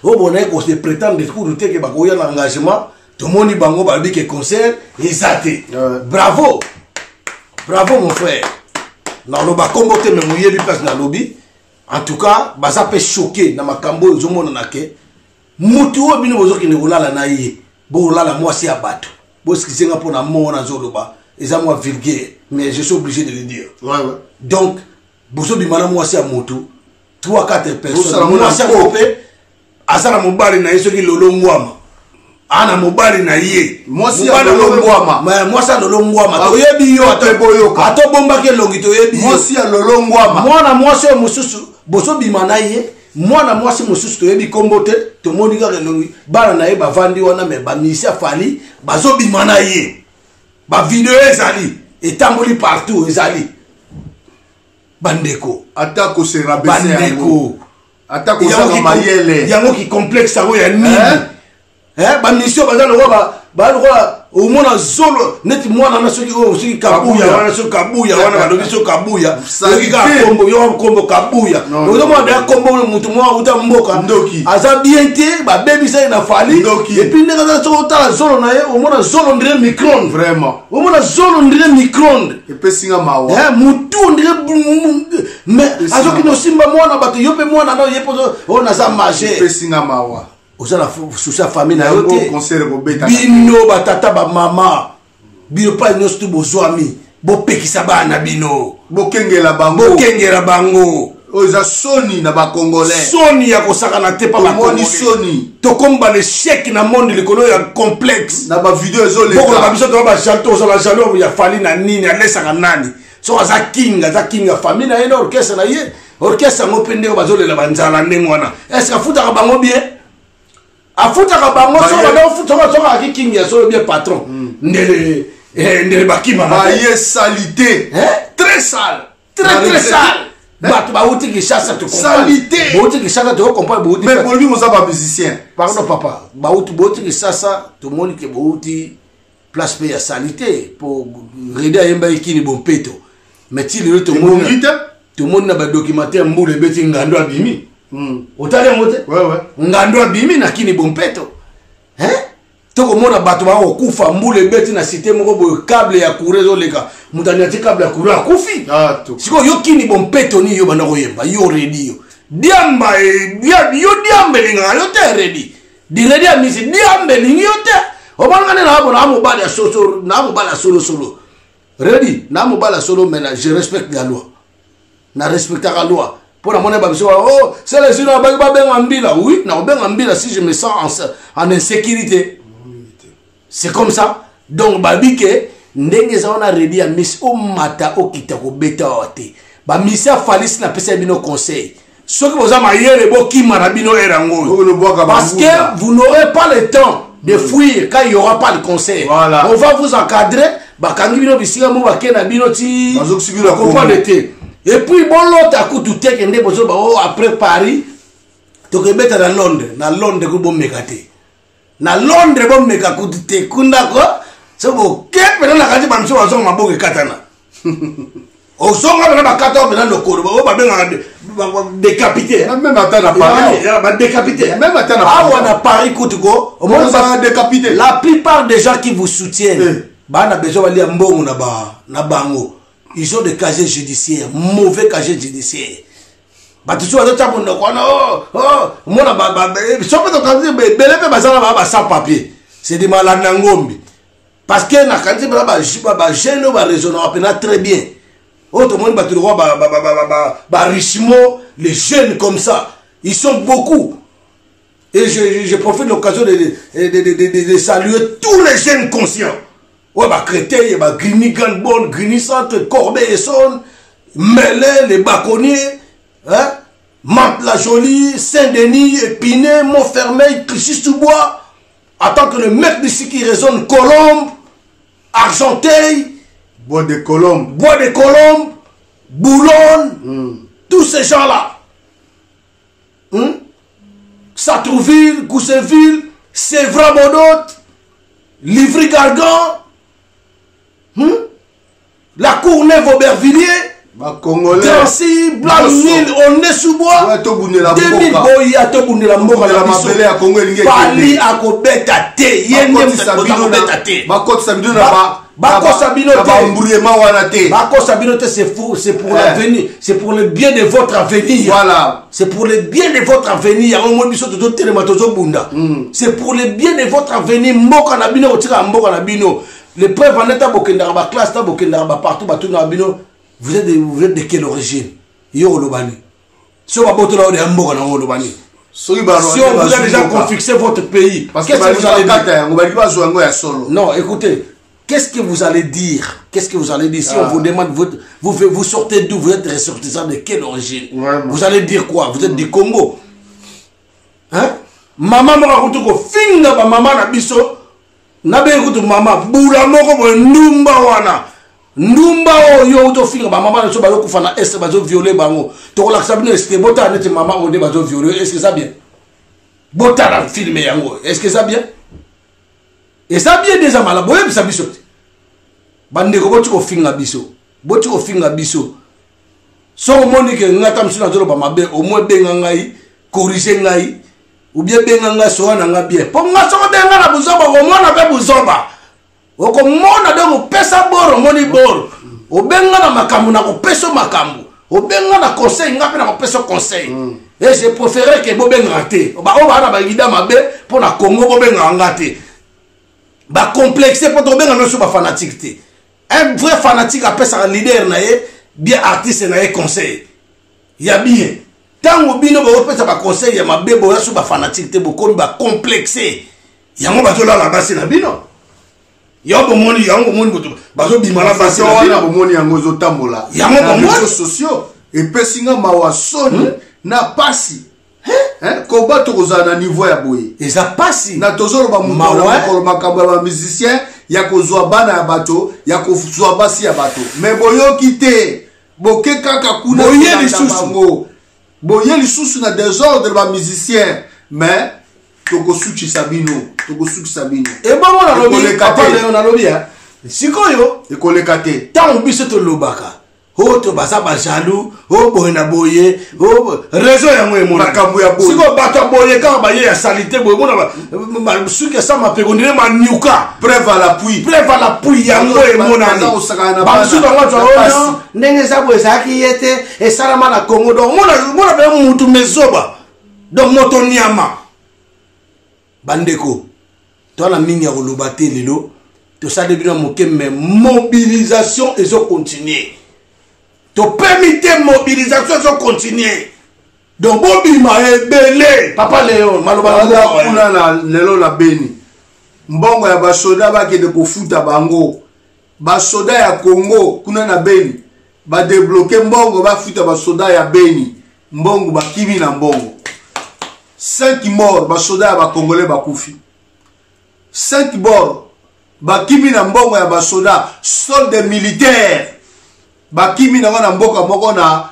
oyo bona ekose prétendre kudu teke bakoya na engagement tomoni bango balobi ke concert eza te bravo mon frère. Dans le bas combo te me mouiller du place na lobby. En tout cas, baza pe choqué na makambo zo mona nake. Mutu o bino bozo ki ne olala na ye. Bo olala moi si abato. Bo skizenga pour na mona zo loba. Eza moi vulgaire, mais je suis obligé de le dire. Ouais. Donc, bozo bimana moi si a mutu. 3-4 personnes. Moi si a kopé. Asala mobali na yeso ki lolo ngwama. Ana mobali na ye mwasi ya lolongwama mwasi ya lolongwama toyebi yo ato bomba ke longi toyebi mwasi ya lolongwama mwana mwasi ya mususu boso bima na ye mwana mwasi mususu toyebi kombo te tomoni kaka longi bana na ye bavandi wana me bamisi afali bazo bima na ye ba video ezali etamboli partout ezali bandeko atako se rabaisser bandeko atako sa mayele yango ki complexe awo ya nini ba mission bazalo ba omona zolo neti mwana na soki o soki kabuya wana soki kabuya wana balobi soki kabuya soki ka kombo yo kombo kabuya ozo mo da kombo mutu mwa uta mboka aza bien te ba baby sai na fali et puis ndeka za soki ta zolo na ye omona zolo ndire micron vraiment omona zolo ndire micron et pe singa mawa mutu ndire mais azoki no simba mwana bato yo pe mwana na ye pozo ona za manger pe singa mawa ozala soucia famille na yo te bino batata bamama bino pa nyonso tu bozwami bopekisa bana bino bokengela bango oyo eza soni na bakongolais soni ya kosakana te pa bakongolais tokomba l'échec na monde likolo ya complexe na bavideo ezoleka biso toba bachalto ozala jalo ya fali na nini alesaka nani so aza kinga famille na ye na orchestre na ye orchestre yango mpe ndenge bazolela banzala ndenge wana est-ce que afutaka bango bien afutaka bango soka akikingia so bien patron ndele bakima baye salité très sale très sale bato bauti kishasa to salité bauti kishasa to comprendre bauti mais pour lui moza ba musicien pardon papa bauti kishasa to moni ke bauti place pe ya salité pour reda yemba ikini bompeto mais ti le to moni na ba documentaire mbule beti ngando abimi otale mote ngando abimi na kini bompeto toko mona bato ba okufa mbule beti na cité moko boyo câble ya courezo leka mutani ati câble ya courezo akufi siko yo kini bompeto ni yo bana koyemba yo ready yo diamba yo diambe linga yo te ready di ready amisi diambe linga yo te obangane na abo na mobali ya soso na mobali solo ready na mobali solo mais je respecte la loi na respecter la loi. Pour la monnaie, oh, c'est les gens qui ont mbila. Oui, na ben mbila si je me sens en insécurité. C'est comme ça. Donc, babike, ndenge za wana ready a miss o mata o kita ko beta ote. Ba misa falis na pesa bino conseil. Ce que vous avez hier bo ki marabino erango. Parce que vous n'aurez pas le temps de fuir quand il n'y aura pas le conseil. Voilà. On va vous encadrer. Ba kangi bino bisiga mo ba kena bino ti. Comprendre te. Et puis bon l'autre à coup tout est qu'un déposé après Paris donc il met à Londres que bon mécaté na Londres bon mécaté kunda quoi c'est bon qu'est maintenant la carte bamso wazo maboke katana au son là ba katana maintenant le corps ba ben décapité même attends à Paris ba décapité même attends à on a Paris koutiko au moins ça décapité la plupart des gens qui vous soutiennent ba na besoin d'aller mbongo na bango. Ils ont des casiers judiciaires, mauvais casiers judiciaires. Batusu wa zota bondo kwa mona sope to kanzi belepe bazala ba sans papier. C'est des malades ngombi. Parce que na kanzi ba jeune ba raisonner apena très bien. Autrement, Richemont, les jeunes comme ça, ils sont beaucoup. Et je profite de l'occasion de saluer tous les jeunes conscients. Ouais, Créteil, Grigny, Ganbon, Grigny Centre, Corbeil-Essonne, Melay, les Baconniers, hein? Mantes-la-Jolie, Saint-Denis, Épinay, Montfermeil, Clichy-sous-Bois. Attends que le mec d'ici qui résonne, Colombe, Argenteuil, Bois de Colombe, Boulogne, tous ces gens-là. Sartrouville, Goussainville, Sévran-Bodot, Livry-Gargan, la Courneuve-Aubervilliers, Drancy, Blanc-Nil, Aulnay-sous-Bois, 2000 boy à Tobunela Mboka la biso. Pali akobeta te, yende akobeta te. Bako Sabino c'est pour l'avenir, c'est pour le bien de votre avenir. Voilà. C'est pour le bien de votre avenir. C'est pour le bien de votre avenir. Mboka na bino otika mboka na bino. Les preuves en état bokenda ba classe ta bokenda ba partout ba tout na bino. Vous êtes de quelle origine? Yo lobani. Si on va botter là de mboka na lobani. Si on vous a déjà confixé votre pays, qu'est-ce que vous allez dire? Non, écoutez. Qu'est-ce que vous allez dire? Qu'est-ce que vous allez dire? Si on vous demande, vous sortez d'où? Vous êtes ressortissant de quelle origine? Vous allez dire quoi? Vous êtes du Congo? Hein? Maman m'a raconté que finga ba maman na biso. Na be écoute maman, boula moko bo ndumba wana. Ndumba o yo to finga ba maman na so ba yo kufa na est ba zo violer bango. To ko laksa bino est bota net maman on de ba zo violer. Est-ce que ça bien? Bota na filmer yango. Est-ce que ça bien? Et ça bien déjà mal, boye ça biso. Bande ko boti ko finga biso. Boti ko finga biso. So moni ke ngata msuna zolo ba mabe au moins benga ngai, corriger ngai ou bien benga ngai so na nga bien. Po nga so benga na buzoba ko mona be buzoba. O ko mona de ko pesa boro moni boro. O benga na makambu na ko peso makambu. O benga na conseil nga pe na ko peso conseil. Et je préférais que bo benga te. Ba o ba na ba gida mabe pour na Congo bo benga ngate. Ba complexé pour tomber dans le fanatique. Un vrai fanatique après ça leader naé bien artiste naé conseil. Ya bien. Tant au bino ba opesa ba conseil ya mabe bo ya suba fanatique te beaucoup ba complexé. Ya mo ba zo la base na bino. Ya bo moni ba zo bima la base na bino bo moni yango zo tambola. Ya mo ba réseaux sociaux et pesinga mawasoni na pasi. Hein? Combat na niveau ya boye. Et ça passe. Na tozolo ba mutola ko makamba ba musicien ya kozwa bana ya bato, ya kozwa basi ya bato. Mais boyo kité, boke kaka kuna boye lisusu. Boye lisusu na désordre ba musicien, mais toko suki sabino. Et bon na lobi papa na lobi hein. Sikoyo ekolekate. Tant biso to lobaka. Oh, to basa ba jaloux, oh boye na boye, oh réseau ya ngwe mona makambo ya boye. Siko bato boye ka ba ye ya salité boye mona ba suki sa ma pekondire ma niuka. Preuve à l'appui ya ngwe mona ni. Ba su do ngwa zo ndenge za boye za ki yete e salama na Congo donc mona be mutu mezoba. Donc moto niama. Bandeko. To na mingi ya kolobate lelo. To sa debino moke mais mobilisation et zo continuer. To permettre mobilisation de continuer. Donc Bobi ma belé papa Léon maloba kuna na lelo la beni. Mbongo ya basoda ba ke de kofuta bango. Basoda ya Congo kuna na beni. Ba débloquer mbongo ba futa basoda ya beni. Mbongo ba kimi na mbongo. 5 morts basoda ya ba congolais ba kufi. 5 morts ba kimi na mbongo ya basoda solde militaire. Bakimi na mboka moko na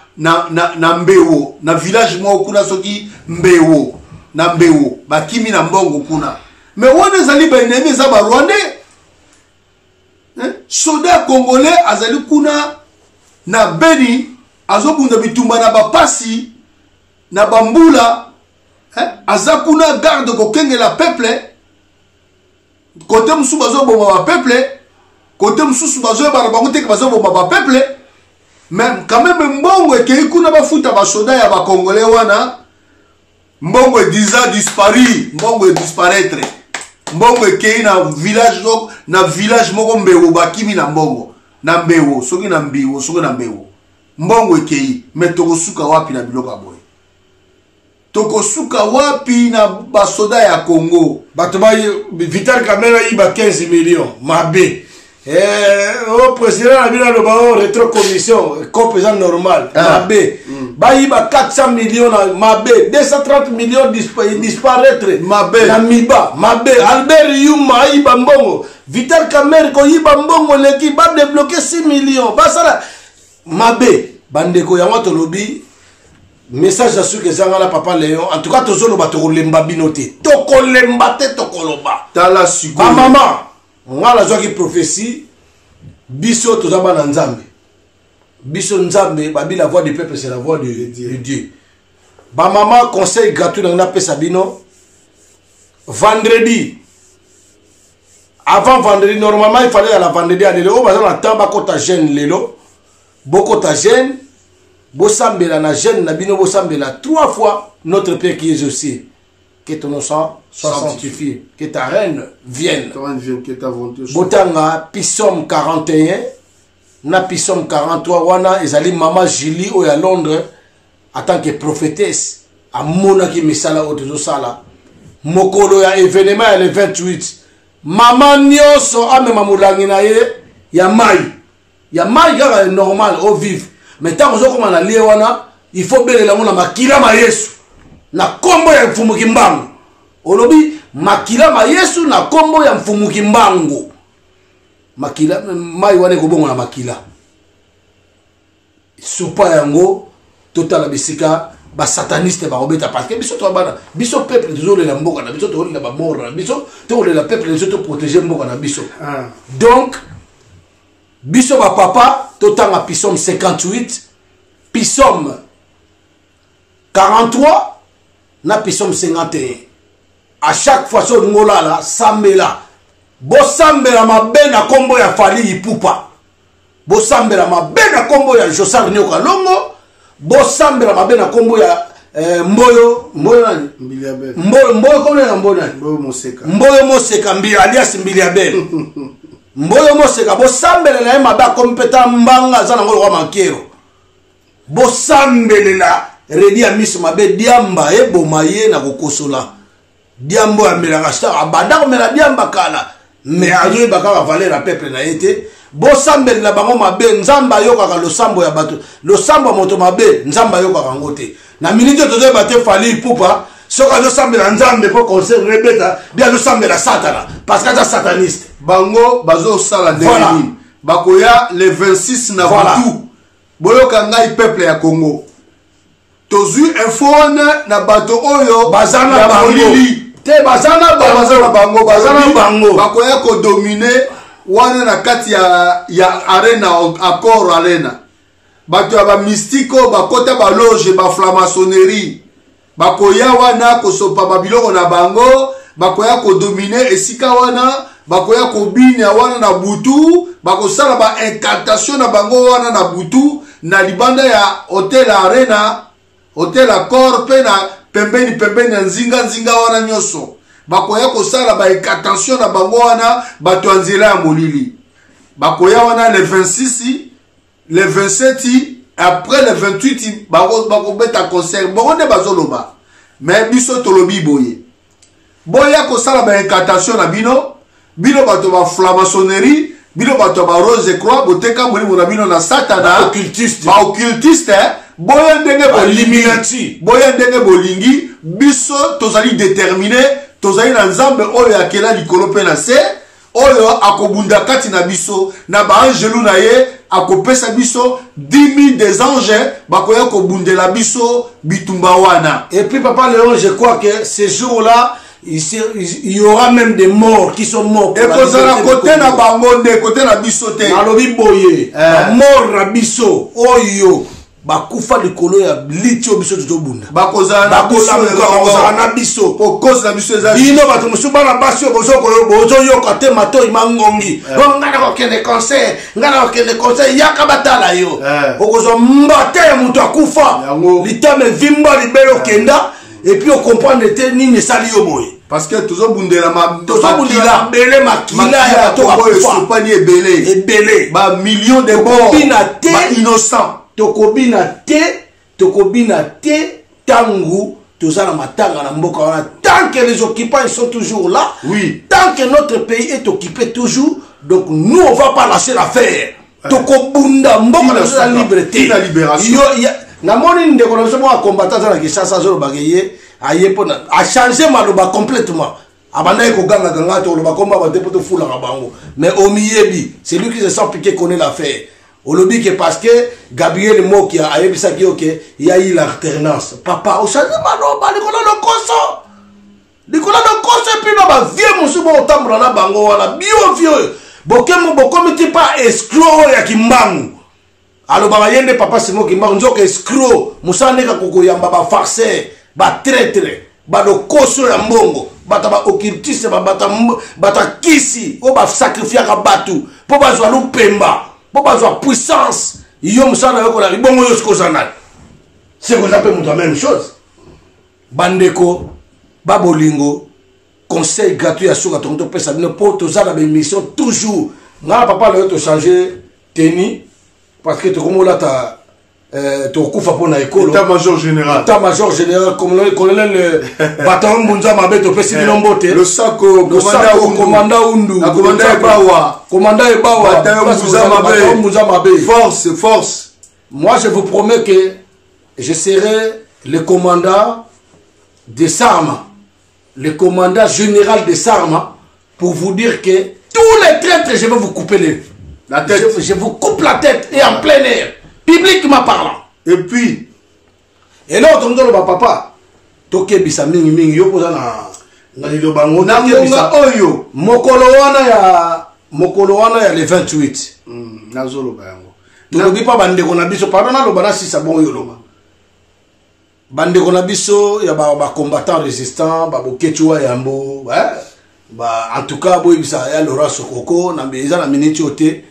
Mbewo na village moko kuna soki Mbewo na Mbewo bakimi na mbongo kuna mais wana zali ba ennemi za ba Rwandais soldat congolais azali kuna na Beni azobunda bitumba na bapasi na bambula azakuna garde ko kengela peuple côté musu bazo bomba ba peuple côté musu bazo ba bango te bazo bomba ba peuple. Mais quand même mbongo ekei kuna bafuta basoda ya ba congolais wana mbongo diza disparu mbongo disparaître mbongo ekei na village moko Mbewo bakimi na mbongo na Mbewo soki na Mbiwo soki na Mbewo mbongo ekei mais tokosuka wapi na biloko ya boye tokosuka wapi na basoda ya Congo bato ba Vital Kamerhe yiba 15 millions mabe au président na bino aloba o retro commission compétent normal mabe ba yiba 400 millions na mabe 230 millions disparaître mabe na miba mabe Albert Yuma yiba mbongo Vital Kamerhe ko yiba mbongo leki ba débloquer 6 millions ba sala mabe bandeko yango tolobi message à ceux qui sont là papa Léon en tout cas tous les bateaux lemba binoté toko lemba te toko loba tala siko ba maman on a la joie qui prophétie biso tous aba na nzambe biso nzambe babi la voix du peuple c'est la voix de Dieu ba maman conseil gratuit dans na pesa bino vendredi avant vendredi normalement il fallait à la vendredi aller au bazar na tamba kota jeune lelo bokota jeune Bossambela na jeune na bino bossambela 3 fois notre Père qui est aussi. Que ton nom soit sanctifié. Que ta reine vienne. Que ta volonté soit. Botanga Psaume 41 na Psaume 43 wana ezali Maman Julie au à Londres en tant que prophétesse a monaki misala otezo sala. Mokolo ya événement ya le 28. Maman nyoso amema mulangi na ye ya mai. Ya mai kaka normal au vivre. Mais tant que vous avez lié, il faut bien la makila ma yesu na kombo ya mfumuki mbangu olobi makila ma yesu na kombo ya mfumuki mbangu makila mai wane ko bongo na makila supa yango total bisika ba sataniste ba obeta parce que biso to bana biso peuple toujours la mboka na biso to la ba mort na biso to la peuple biso to protéger mboka na biso donc biso ba papa total à Psaume 58 Psaume 43 na Psaume 51 à chaque fois so ngola la sambela bo sambela mabe na kombo ya Fali Ipupa bo sambela mabe na kombo ya Josar Nyoka Longo bo sambela mabe na kombo ya Mboyo nani Mboyo kombo na Mboyo nani Mboyo Moseka mbi alias Mbiliabel Mboyo Moseka bo sambela na mabe kompeta mbanga za ngolo kwa mankero bo sambela redi ya miso mabe diamba eboma ye na kokosola diambo ya melanga sta abanda ko mela diamba kala mais ayo bakaka valer la peuple na été bo sambela bango mabe nzamba yoka lo sambo ya bato lo sambo moto mabe nzamba yoka ngote na minute to bate Fali Ipupa soka lo sambela nzambe po conseil rebeta bien lo sambela satana parce que ça sataniste bango bazo sala ndeni bakoya le 26 na butu boyoka ngai peuple ya Congo tozu info na bato oyo bazana bango te bazana bango bakoya ko dominer wana na kati ya arena accord arena bato ya ba mystiko bakota ba loge ba franc-maçonnerie bakoya wana ko sopa babiloko na bango bakoya ko dominer esika wana bakoya ko binya wana na butu bakosala ba incantation na bango wana na butu na libanda ya hotel arena hotel accord pe na pembeni na nzinga wana nyoso bakoya kosala ba incantation na bango wana bato anzela ya molili bakoya wana le 26 le 27 après le 28 bako beta concert bonde bazoloba mais biso tolobi boye boya kosala ba incantation na bino bato ba franc-maçonnerie bino bato ba rose croix boteka molimo na bino na satana occultiste boya ndenge bolingi boya ndenge bolingi biso tozali déterminé tozali na nzambe oyo akela likolo pe na se oyo akobunda kati na biso na ba angelu na ye akopesa biso 10 000 des anges bakoya kobundela biso bitumba wana. Et puis papa Léon, je crois que ce jour-là il y aura même des morts qui sont morts. Et kozala côté na bango nde côté na biso te. Nalobi boye. Mort na biso oyo bakufa likolo ya litio biso tozobunda. Bakozala na biso. Po cause na biso ezali. Bino bato musuba na basio bozo yoka te mato imangongi. Ngana ko kende conseil yaka batala yo. Okozo mbate ya mutu akufa. Litame vimba libero kenda et puis on comprend te nini sali yo boye. Parce que tozobundela makila ya to akufa pas ni ebele ba millions de morts ba innocents tokobina te tangu tozana matanga na mboka wana. Tant que les occupants ils sont toujours là, oui, tant que notre pays est occupé toujours, donc nous on va pas lâcher l'affaire. Tokobunda mboka na liberté, la libération. Namoni ndeko na somo combattant na Kinshasa zolo bageye ayepona a changer maloba complètement. Abanda ko ganga ganga to loba komba ba député fula bango. Mais Omiyebi, c'est lui qui se sent piqué connaît l'affaire. Au lobby que parce que Gabriel Moki a yebisa ki OK, il y a eu l'alternance. Papa, au changer maloba le koso. Nicolas de conseil puis là ba vieux musu bo tambra na bango wala bio vieux. Bokemo bokomiti pas escroc ya kimbangu. Alo ba yende papa simo kimbangu nzoka escroc musane ka kokoyamba ba farceur, ba traître, ba do koso ya mbongo, bata ba occultiste bata kisi, o ba sacrifier ka batu, po ba zwa lupemba, po ba zwa puissance. Yo musana yoko la libongo yo sikozana. C'est qu'on appelle la même chose. Bandeko Babolingo, conseil gratuit à Souka Toronto Pesa, ne pas tous à mission toujours. N'a papa le te changer tennis parce que tu comme là tu coufa pour na école. État-major général. État-major général comme le colonel bataillon Bunza Mabe to pesi bilombote. Le sako commandant Undu. Commandant Ebawa. Bataillon Bunza Mabe. Force. Moi je vous promets que je serai le commandant des armes. Le commandant général des armes pour vous dire que tous les traîtres, je vais vous couper la tête. Je vous coupe la tête et en plein air, publiquement parlant. Et puis, et là, on dit papa, toke bisa mingi yo poza na lilobango na monga oyo mokolo wana ya le 28. Nazolo bango. Tolobi pa bandeko na biso pardon na loba na sisa bon yo loba. Bandeko na biso ya ba combattant résistant ba bokechua yambo en tout cas boy bisa ya Laurent Sokoko na beza na minute ote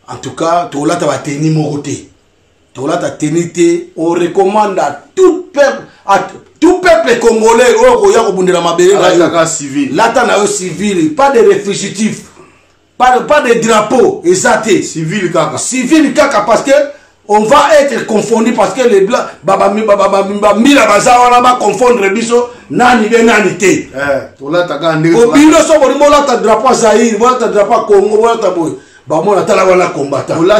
en tout cas to lata ba teni moroté to lata tenité on recommande à tout peuple congolais o ya ko bundela mabele la civil lata na civil pas de réfugiatifs pas de drapeaux exacté civil kaka parce que on va être confondu parce que les blancs mila bazawana ba confondre biso nani be nani te to la taka ndé ko bino so bo la ta drapeau Zaïre bo la ta drapeau Congo bo la ta boy ba mo na tala wana combattant ko la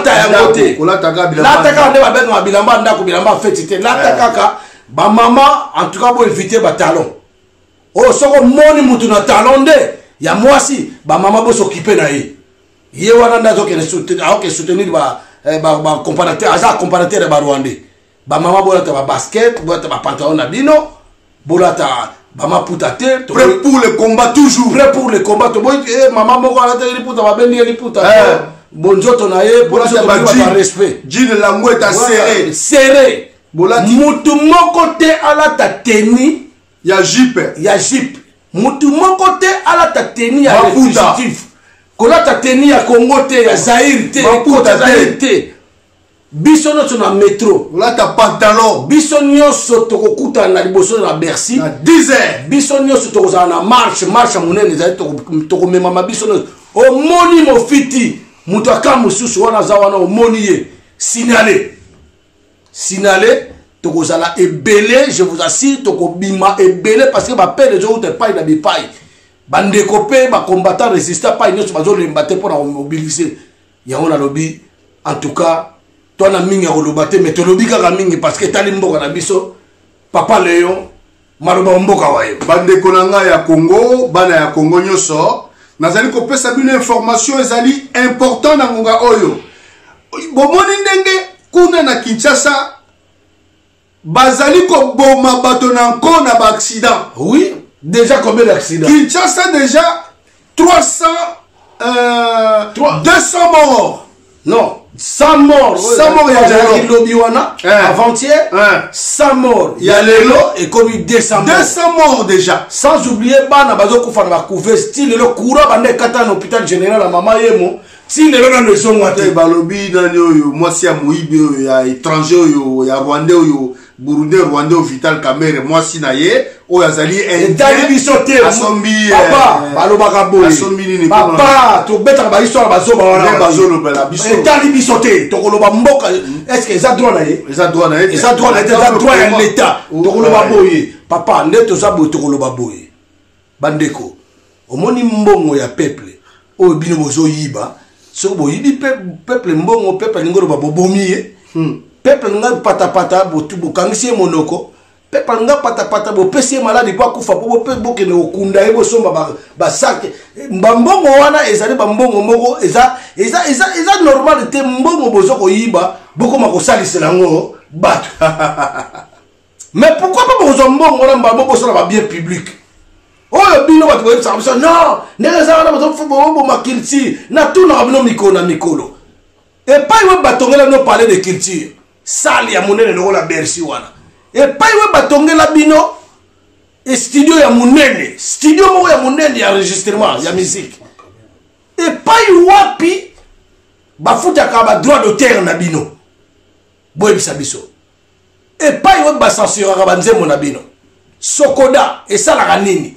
ta ya ngote ko la taka bilamba la taka ne ba benga bilamba ndako bilamba fetité la taka ka ba mama en tout cas bo éviter ba talon o soko moni mutu na talon de ya mwasi ba mama bo s'occuper na ye wana ndazo ke soutenir ba comparateur aza comparateur ba Rwandais ba mama bolata ba basket bolata ba pantalon na bino bolata ba maputate prêt pour le combat toujours prêt pour le combat to boy mama moko ala te liputa ba bendi liputa bonjoto na ye bolata ba respect jean la ngweta serré bolati mutu moko te ala ta teni ya jeep mutu moko te ala ta teni ya réfugiatif kolata teni ya Congo te ya Zaïre te kota Zaïre te biso nyonso na métro kolata pantalon biso nyonso tokokuta na liboso na Bercy na 10h biso nyonso tokozala na marche monene ezali tokomema biso nyonso omoni mofiti mutu aka mosusu wana aza wana omoni ye signale tokozala ebele je vous assure tokobima ebele parce que bapele ezouta epai na bipai bandeko pe ba combattant résistant pas nyonso bazolemba te pour mobiliser yango na lobi en tout cas toi na mingi akoloba te mais tolobi kaka mingi parce que tali mboka na biso papa Léon maloba mboka waye bandeko na nga ya Congo bana ya Congo nyonso nazali kopesa bino information ezali important na ngonga oyo bomoni ndenge kuna na Kinshasa bazali koboma bato na nko na ba accident. Oui, déjà combien d'accidents? Kinshasa déjà 200 morts. Non, 100 morts. 100 morts il y a Lobiwana avant-hier. 100 morts. Il y a Lelo et comme 200 morts. 200 morts déjà. Sans oublier bana bazo kufana ba couvert style le courant bande kata na hôpital général la maman yemo. Si le dans le son wate balobi na yo moi si ya moibi ya étranger yo ya rwandais yo burundais rwandais au Vital Kamerhe moi si na ye o azali etali biso te asombi papa balobaka boye asombi nini papa tobetaka bahistoire bazoba wana bazolobela biso etali biso te tokoloba mboka est-ce que eza droit na ye eza droit na ye eza droit na ye eza droit ya l'état tokoloba boye papa nde toza boye tokoloba boye bandeko omoni mbongo ya peuple oyo bino bozoyiba soki boyibi peuple mbongo peuple alingi oloba bobomi ye peuple alinga patapata bokangisi ye monoko peuple alinga patapata bopesi ye maladi po akufa po bokende okunda ye bosomba basake bambongo wana ezali bambongo moko eza normal te mbongo bozo koyiba bokoma kosalisela yango bato mais pourquoi pas bozwa mbongo wana mbamo bosala babien public oyo bino bato boyebisaka biso non ndenge eza wana bozoboma culture natunaka bino mikolo na mikolo epai we batongela bino parler de culture sale ya monene lokola Bercy wana epai we batongela bino studio ya monene studio moko ya monene ya enregistrement ya musique epai wapi bafutaka badroit d'auteur na bino boyebisa biso epai we bacensuraka banzembo na bino Sokoda esalaka nini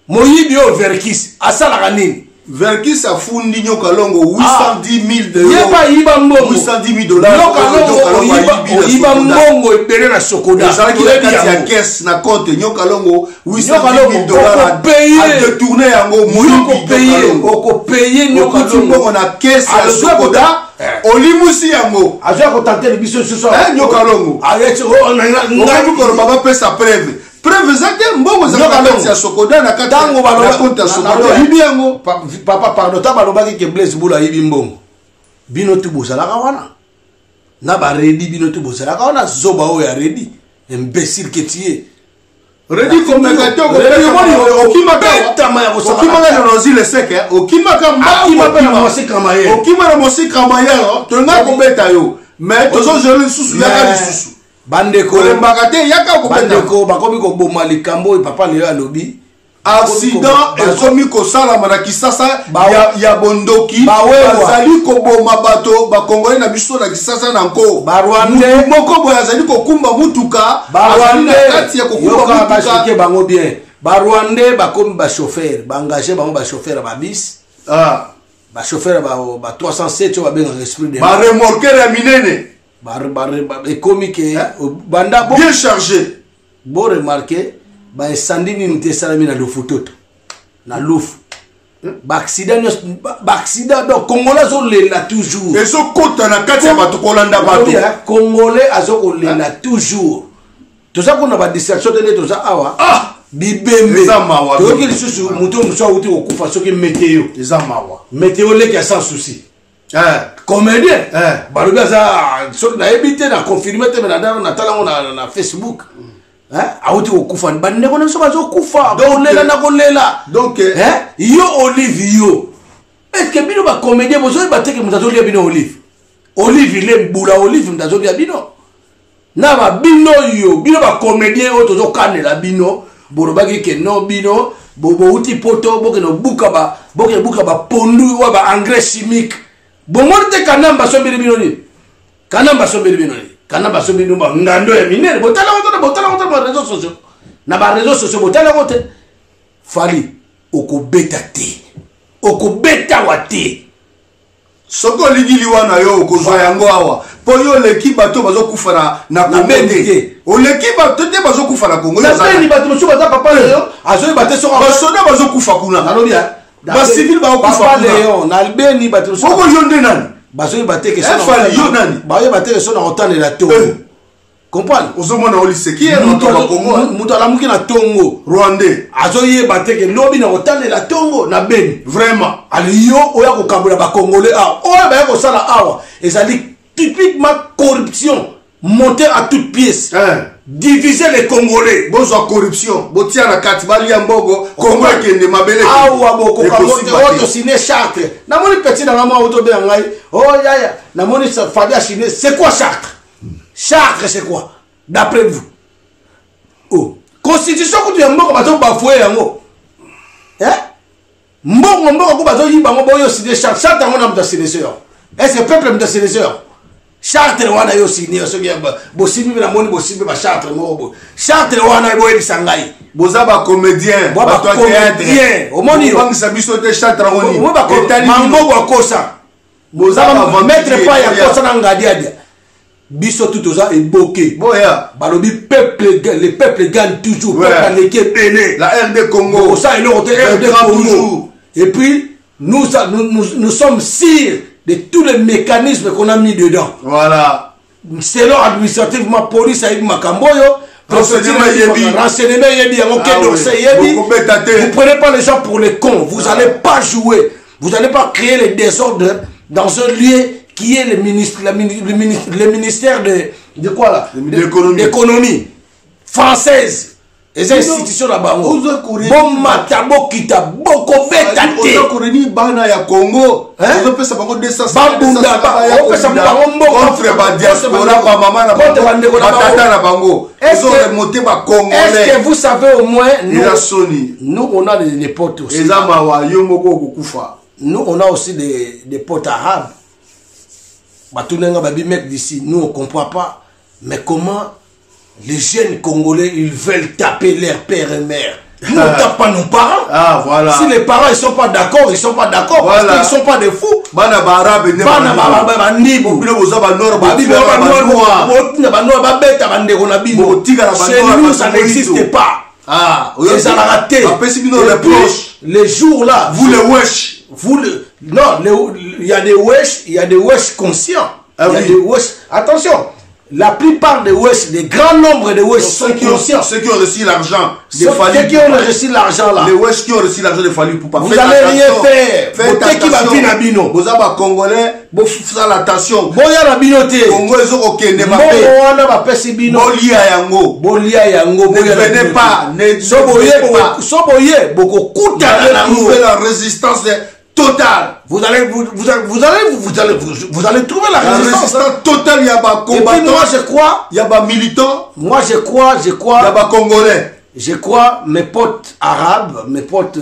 moyibi oyo Verkis asalaka nini Verkis afundi Nyoka Longo 810 000 $. Yeba yiba mbongo 810 000 $. Nyoka Longo yiba mbongo ebele na Sokoda. Ezalaki na kati ya caisse na compte Nyoka Longo 810 000 $. A détourner yango moyibi oko payer Nyoka Longo na caisse ya Sokoda. Olimusi yango azoya ko tenter biso suso Nyoka Longo ayeti ngabu ko baba pesa preuve preuve zake mbongo za kati ya Sokoda na kati tango baloba compte ya Sokoda yibi yango papa pardon ta balobaki ke Blaise Bula yibi mbongo bino tu bozalaka wana na ba ready bino tu bozalaka wana zoba o ya ready imbécile que tu es ready comme gato okimaka na rozile seke okimaka okimaka mosika mayero tonga kobeta yo mais tozo jeli susu yaka lisusu bandeko lembaka te yaka kobeta bandeko bakomi koboma likambo papa lelo alobi accident ekomi kosalama na Kisasa ya bondoki bazali koboma bato bakongole na biso na Kisasa na nko barwande moko boya azali kokumba mutuka barwande kati ya kokumba mutuka bango bien barwande bakomi ba chauffeur bangager bango ba chauffeur ba bis ba chauffeur ba 307 ba benga esprit de ba remorqueur ya minene ekomi ke banda bien chargé bo remarquer ba incendie ni te salami na lufutoto na lufu ba accident donc congolais zo lela toujours ezo kota na kati ya bato kolanda bato congolais azo ko lela toujours toza kona ba distraction de toza awa bibembe toki lisusu muto muso uti okufa soki météo eza mawa météo leki ya sans souci comédien balobi aza soki na ebite na confirmer te na tala na Facebook auti okufa bandeko na biso bazokufa kolela na kolela donc yo Olive yo est-ce que bino ba comédien bozoyeba te ke moto azolia bino Olive ile mbula Olive moto azolia bino na ba bino yo bino ba comédien oyo tozokanela bino bolobaki ke no bino bouti poto bokeno buka ba pondu wa ba engrais chimique bomoni te kanamba sombeli bino ni kanamba sombeli bino ni kanamba sombeli bino ba ngando ya minere botala ba réseaux sociaux na ba réseaux sociaux botala kote fali okobeta te okobeta wate soko ligili wana yo okozwa yango awa po yo leki bato bazokufa na komende oleki bato te bazokufa na Kongo na beni bato mosusu baza papa leyo azoyi bate soko basoda bazokufa kuna nalobia ba civil bazokufa papa leyo na beni bato mosusu oko yo nde nani bazoyi bate ke sona yo nani bazoyi bate ke sona otandela to comprendre ozomona oliseki ye muto alamuki na tongo rwandais azoyeba te ke lobi na otandela tongo na beni vraiment aliyo oya kokabola bakongolais awa oyo baya kosala awa ezali typiquement corruption monter à toute pièce diviser les Congolais bozwa corruption botia na kati balia mbogo Congo ekende mabele awa bokokamote oto signé charte namoni petit na ngama oto be ngai oh yaya namoni Fabia signé c'est quoi charte charte c'est quoi d'après vous constitution kutu ya mbogo bato bafoué yango mbongo ko bazo yiba ngo boyo signé charte yango na mta signé est-ce que peuple mta signé Chartre wana yo signé soki bosimi na moni bosimi ba chartre moko chartre wana boye bisangai boza ba comédien ba théâtre au moni yo ngisa biso te chartre ngoni mango akosa boza ba mettre pas ya kosa na ngadiadia biso tout oza éboqué boya balobi peuple le peuple gagne toujours peuple l'équipe belé la RD Congo ça il est RD Congo et puis nous sommes sûrs de tous les mécanismes qu'on a mis dedans. Voilà. Selon administrativement, police a eu Makamboyo, renseignement yebi, vous ne prenez pas les gens pour les cons, vous n'allez pas jouer, vous n'allez pas créer les désordres dans un lieu qui est le ministère de quoi là? D'économie française. Les institutions là-bas, bon matabo kita boko beta te. Ozo kureni bana ya Congo. Ozo pesa bango 200. Bambunda ba. Pesa bango mboko. Contre ba diaspora ba mama na bango. Ba tata na bango. Ozo remonter ba Congolais. Est-ce que vous savez au moins nous on a des potes aussi. Ezama wa yo moko okufa. Nous on a aussi des potes arabes. Batunenga babi mec d'ici, nous on comprend pas. Mais comment les jeunes Congolais, ils veulent taper leur père et mère. Nous, on ne tape pas nos parents. Ah, voilà. Si les parents ne sont pas d'accord, ils ne sont pas d'accord. Voilà. Parce qu'ils ne sont pas des fous. Chez nous, ça n'existe pas. Ah, les a ratés. Les jours là. Vous les wesh. Non, il y a des wesh conscients. Il y a des wesh. Attention. La plupart des Wesh, des grands nombres de Wesh sont conscients. Ceux qui ont reçu l'argent. Ceux qui ont reçu l'argent là. Les Wesh qui ont reçu l'argent de Fali Poupa. Vous n'allez rien faire. Faites attention. Vous avez Congolais. Vous faites attention. Boya na binote. Congolais sont ok. Ne venez pas. Soboye. Beaucoup coûte à la résistance totale. Vous allez trouver la résistance totale. Il y a pas combattants. Et puis moi je crois. Il y a pas militants. Moi je crois. Il y a pas congolais. Je crois mes potes arabes, mes potes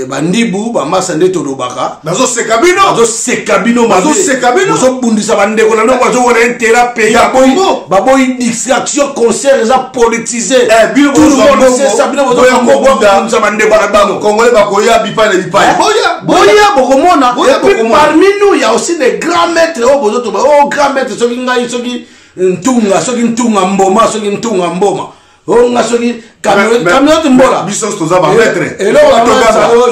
Bandibu, Bamasande Tolobaka. Nazo Sekabino. Nazo Sekabino. Nazo Bundisa Bandeko. Nazo une thérapie. Babo une distraction concert les a politisé. Tout le monde sait ça. Congolais bakoya bipa na bipa. Boya bokomona. Et puis parmi nous il y a aussi des grands maîtres. Oh grands maîtres. Soki ngai soki ntunga mboma soki ntunga mboma. Oh ngasoki camion mbola biso toza ba maître et là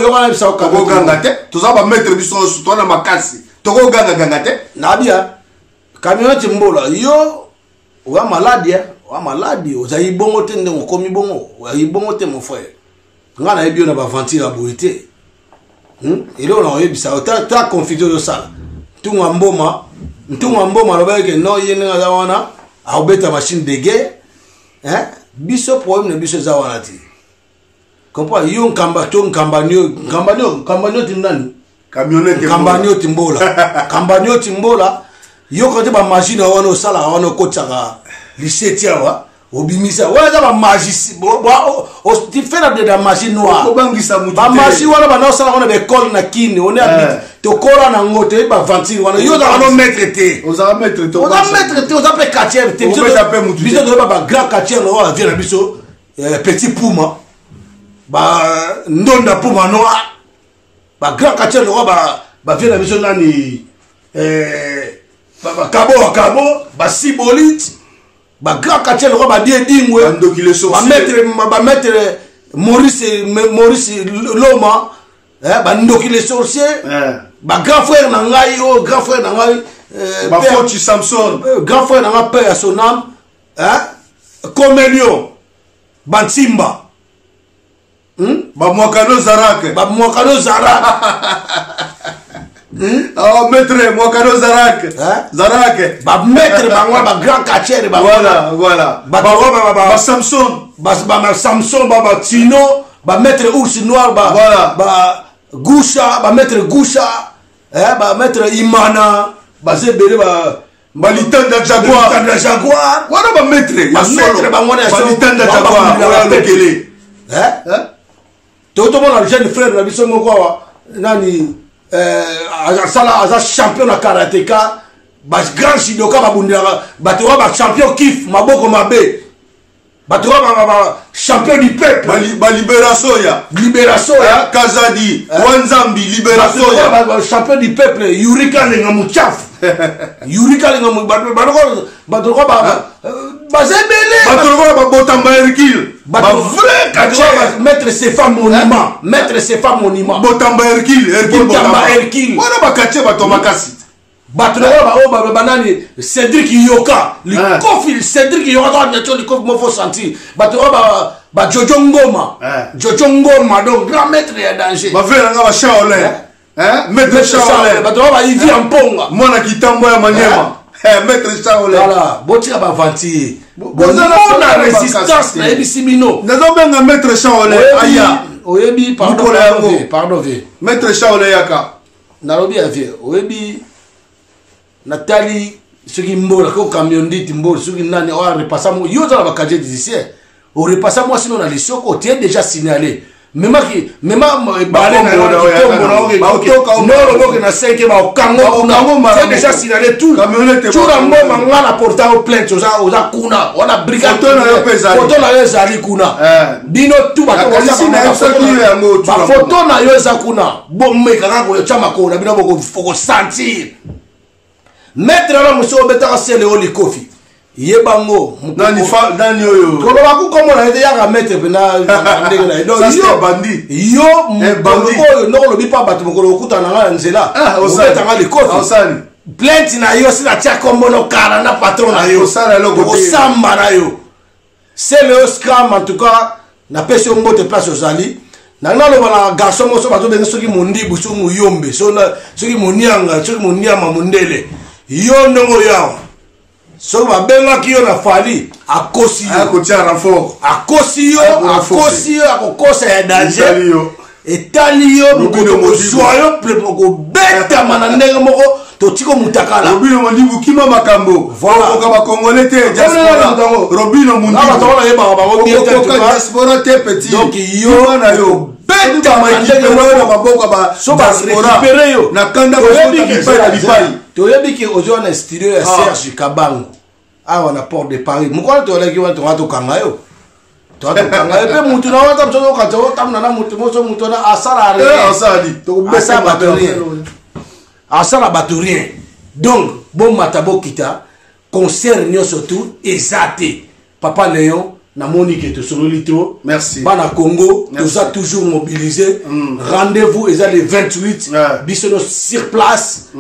yo kana bisa ko ganga te toza ba maître biso to na makasi to ko ganga te nabia camion mbola yo wa malade ozayi bongo te ndenge komi bongo ozayi bongo te mon frère ngana ebio na ba ventile a boité et là on a bisa ta confusion de ça ntunga mboma lobeke no yene nga wana a obeta machine de guerre biso problème ne biso za wana ti comprends yo kambanyo tinani kambanyo timbola yo quand ba machine wana sala wana ko tsaka lycée tiawa obimisa wa za ba magicien tu fais la de la magie noire ba magie wana ba na sala wana be école na kini on est to kola na ngote ba ventile wana yo za no maître te oza maître te oza pe quartier te biso to ba grand quartier no va vient biso petit Puma ba ndonda Puma noir ba grand quartier no ba vient biso nani ba kabo ba Sibolite ba grand quartier no ba die dingwe ba maître Maurice Loma ba ndoki les sorciers ba grand frère na ngai ba Foti Samson grand frère na ngai père à son âme Comelio Bantimba ba Mwakano Zarak oh maître Mwakano Zarak ba maître ba grand quartier voilà ba Samson ba Samson ba Tino ba maître Ours Noir ba Gusha ba maître Gusha ba maître Imana ba Zebele ba Litanda Jaguar wana ba maître ba ngona ya Litanda Jaguar oya lokele toto mona jeune frère na biso ngoko wa nani aza champion na karateka grand judoka babundaka bato ba champion kiff maboko mabe bato ba champion du peuple libération ya Kazadi Wanzambi libération ya champion du peuple Yurika lenga muchafu Yurika lenga bato ba Botamba Hercule ba vrai kache mettre ses femmes monument Botamba Hercule wana ba kache bato makasi bato banani Cédric Yoka likofi Cédric Yoka to likofi mo faut sentir bato ba Jojo Ngoma donc grand maître ya danger ba vera nga ba Shaolin maître Shaolin bato ba Ivi Amponga mona kitambo ya Manyema maître Shaolin voilà botika ba vanti la résistance na ebisimino nazo benga maître Shaolin aya oyebi pardon maître Shaolin yaka nalobi avie oyebi Nathalie soki mbola ko camion dit mbola soki nani o repassa mo yo za ba casier judiciaire o repassa moi sinon na lisoko tu es déjà signalé même balé na no na 5 ba kango tu es déjà signalé tout tout la mboma ngala porta au plainte oza kuna ona brigade photo na yo ezali kuna bino tout ba photo na yo eza kuna bomeka ngako yo chama ko na bino boko sentir Maître la monsieur obetaka sele oli kofi yebango nani oyo ko ba ku komo na ide ya maître pena ndenge na do yo bandi oyo no lobi pa batu mokolo okuta na nzela obetaka le kofi plainte na yo sina tia kombo no kala na patron na yo osamba na yo sele scam en tout cas na peso mbote place ozali na ngalo bana garçon mo so bato benga soki mondibu so muyombe so soki monianga soki moniama mundele yo ndongo yao so babengaki yo na fali akosi yo akotia renfort akosi yo akokosa ya danger etali yo mokozwa yo pleko beta mana ndenge moko totiko mutakala Robino Mondibu kima makambo voilà ba congolais te diaspora Robino Mondibu na bato yeba ba diaspora te petit donc yo na yo beta maikipero na maboko ba diaspora na kanda ba bipai toyebi ki ozo na studio ya Serge Kabango awa na Port de Paris mukolo to leki wa to kanga yo to kanga pe mutu na wata mso ka to tamna na mutu moso mutu na asala asali to besa batterie asala batterie donc bon matabo kita concert nyo surtout ezate Papa Léon na Monique to solo litro merci bana Congo nous a toujours mobilisé rendez-vous ezali le 28 bisono sur place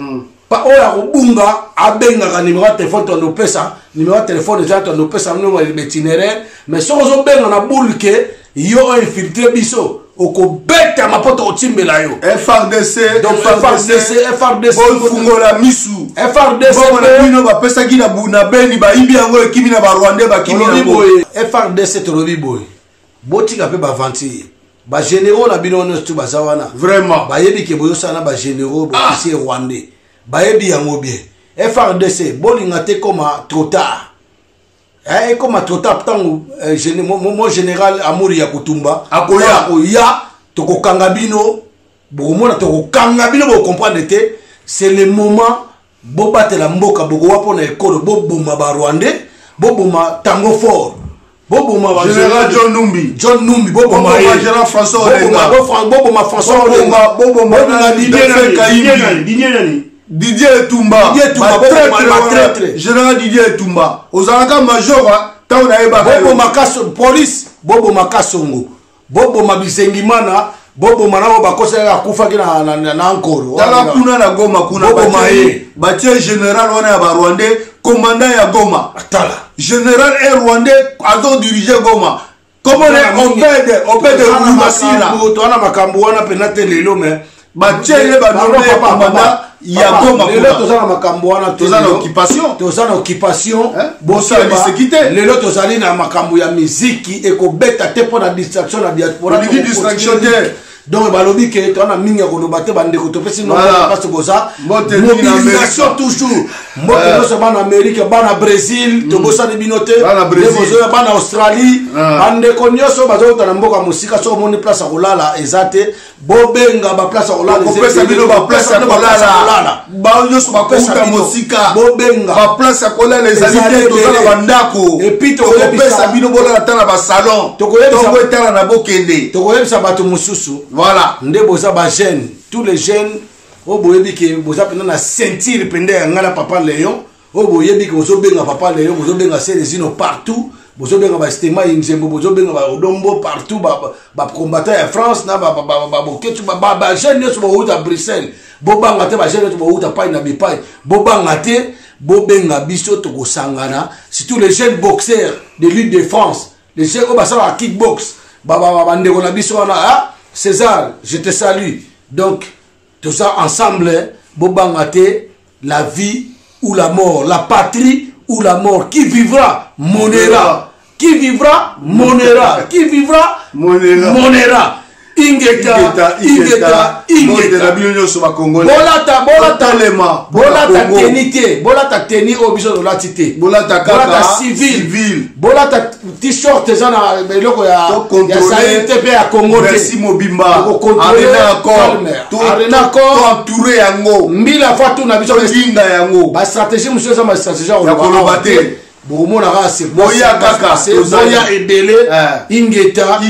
pa oya kubunga abenga numéro de téléphone to nopesa numéro de téléphone déjà to nopesa no itinéraire mais so zo benga na bulke yo infiltré biso okobeta mapoto otimbela yo FRDC donc FRDC fungola misu FRDC bon bino ba pesa ki na buna beni ba ibi yango ekimi na ba Rwandais ba kimi na boy FRDC to lobi boy botika pe ba vanti ba généraux na bino no tu bazawana vraiment ba yebi ke boyo sana ba généraux ba ici Rwandais bayebi yango bien FRDC bolinga te koma trop tard koma trop tard tango mo général Amouri ya kutumba akoya tokokanga bino bokomona tokokanga bino bo comprendre te c'est le moment bo batela mboka boko wapo na ekolo bo boma ba Rwandais bo boma tango fort bo boma ba général John Numbi bo boma général François Olenga bo boma François Olenga bo boma Didier Tumba général Didier Tumba ozalaka major tant na eba bobo makaso police bobo makasongo bobo mabisengimana bobo manabo bakosela kufaki na nkoro tala kuna na Goma kuna batie général wana ya ba Rwandais commandant ya Goma atala général Rwandais azo diriger Goma comment on peut Masira to ana makambo wana penate lelo mais batie le ba commandant ya Goma lelo tozana makambo wana tozana occupation bosa lisekite lelo tozali na makambo ya muziki ekobeta te pona distraction na diaspora distraction te donc balobi ke to na mingi koloba te bande ko to pesi no parce que ça mobilisation toujours mbote no sema na Amérique bana Brésil to bosa de binote bana Australie bande ko nyoso bazo ta na mboka musika so moni place kolala ezate bobenga ba place kolala kopesa bino ba place kolala ba nyonso ba kuta mosika bobenga ba place kolala ezali te tozala bandako et puis kopesa bino bolala tala ba salon tongo etala na bokende tokoyebisa bato mosusu voilà nde boza ba jeune tous les jeunes o boyebi ke boza pena na ceinture pende ya ngala papa Léon o boyebi ke bozobenga papa Léon bozobenga Célestino partout bozobenga ba Stema Inzembo bozobenga ba Odombo partout ba combattant ya France na ba boketu ba jeune nyonso bouta Bruxelles bobanga te ba jeune nyonso bouta pai na bipai bobanga te bobenga biso tokosangana surtout les jeunes boxeurs de lutte de France les jeunes au basala kickbox ndeko na biso wana ah César je te salue donc tout ça ensemble bobanga te la vie ou la mort, la patrie ou la mort. Qui vivra monera. Qui vivra monera. Qui vivra monera. Ingeta. Bolata tenité. Bolata teni au biso de la tité. Bolata civil. Bolata t-shirt zana beloko ya santé pe ya Congo. Merci Mobimba. Arena ko entouré yango. Mbila fatu na biso linga yango. Ba stratégie monsieur ça ma stratégie ya kolobate. Bomo na rase. Boya kaka. Boya ebele. Ingeta.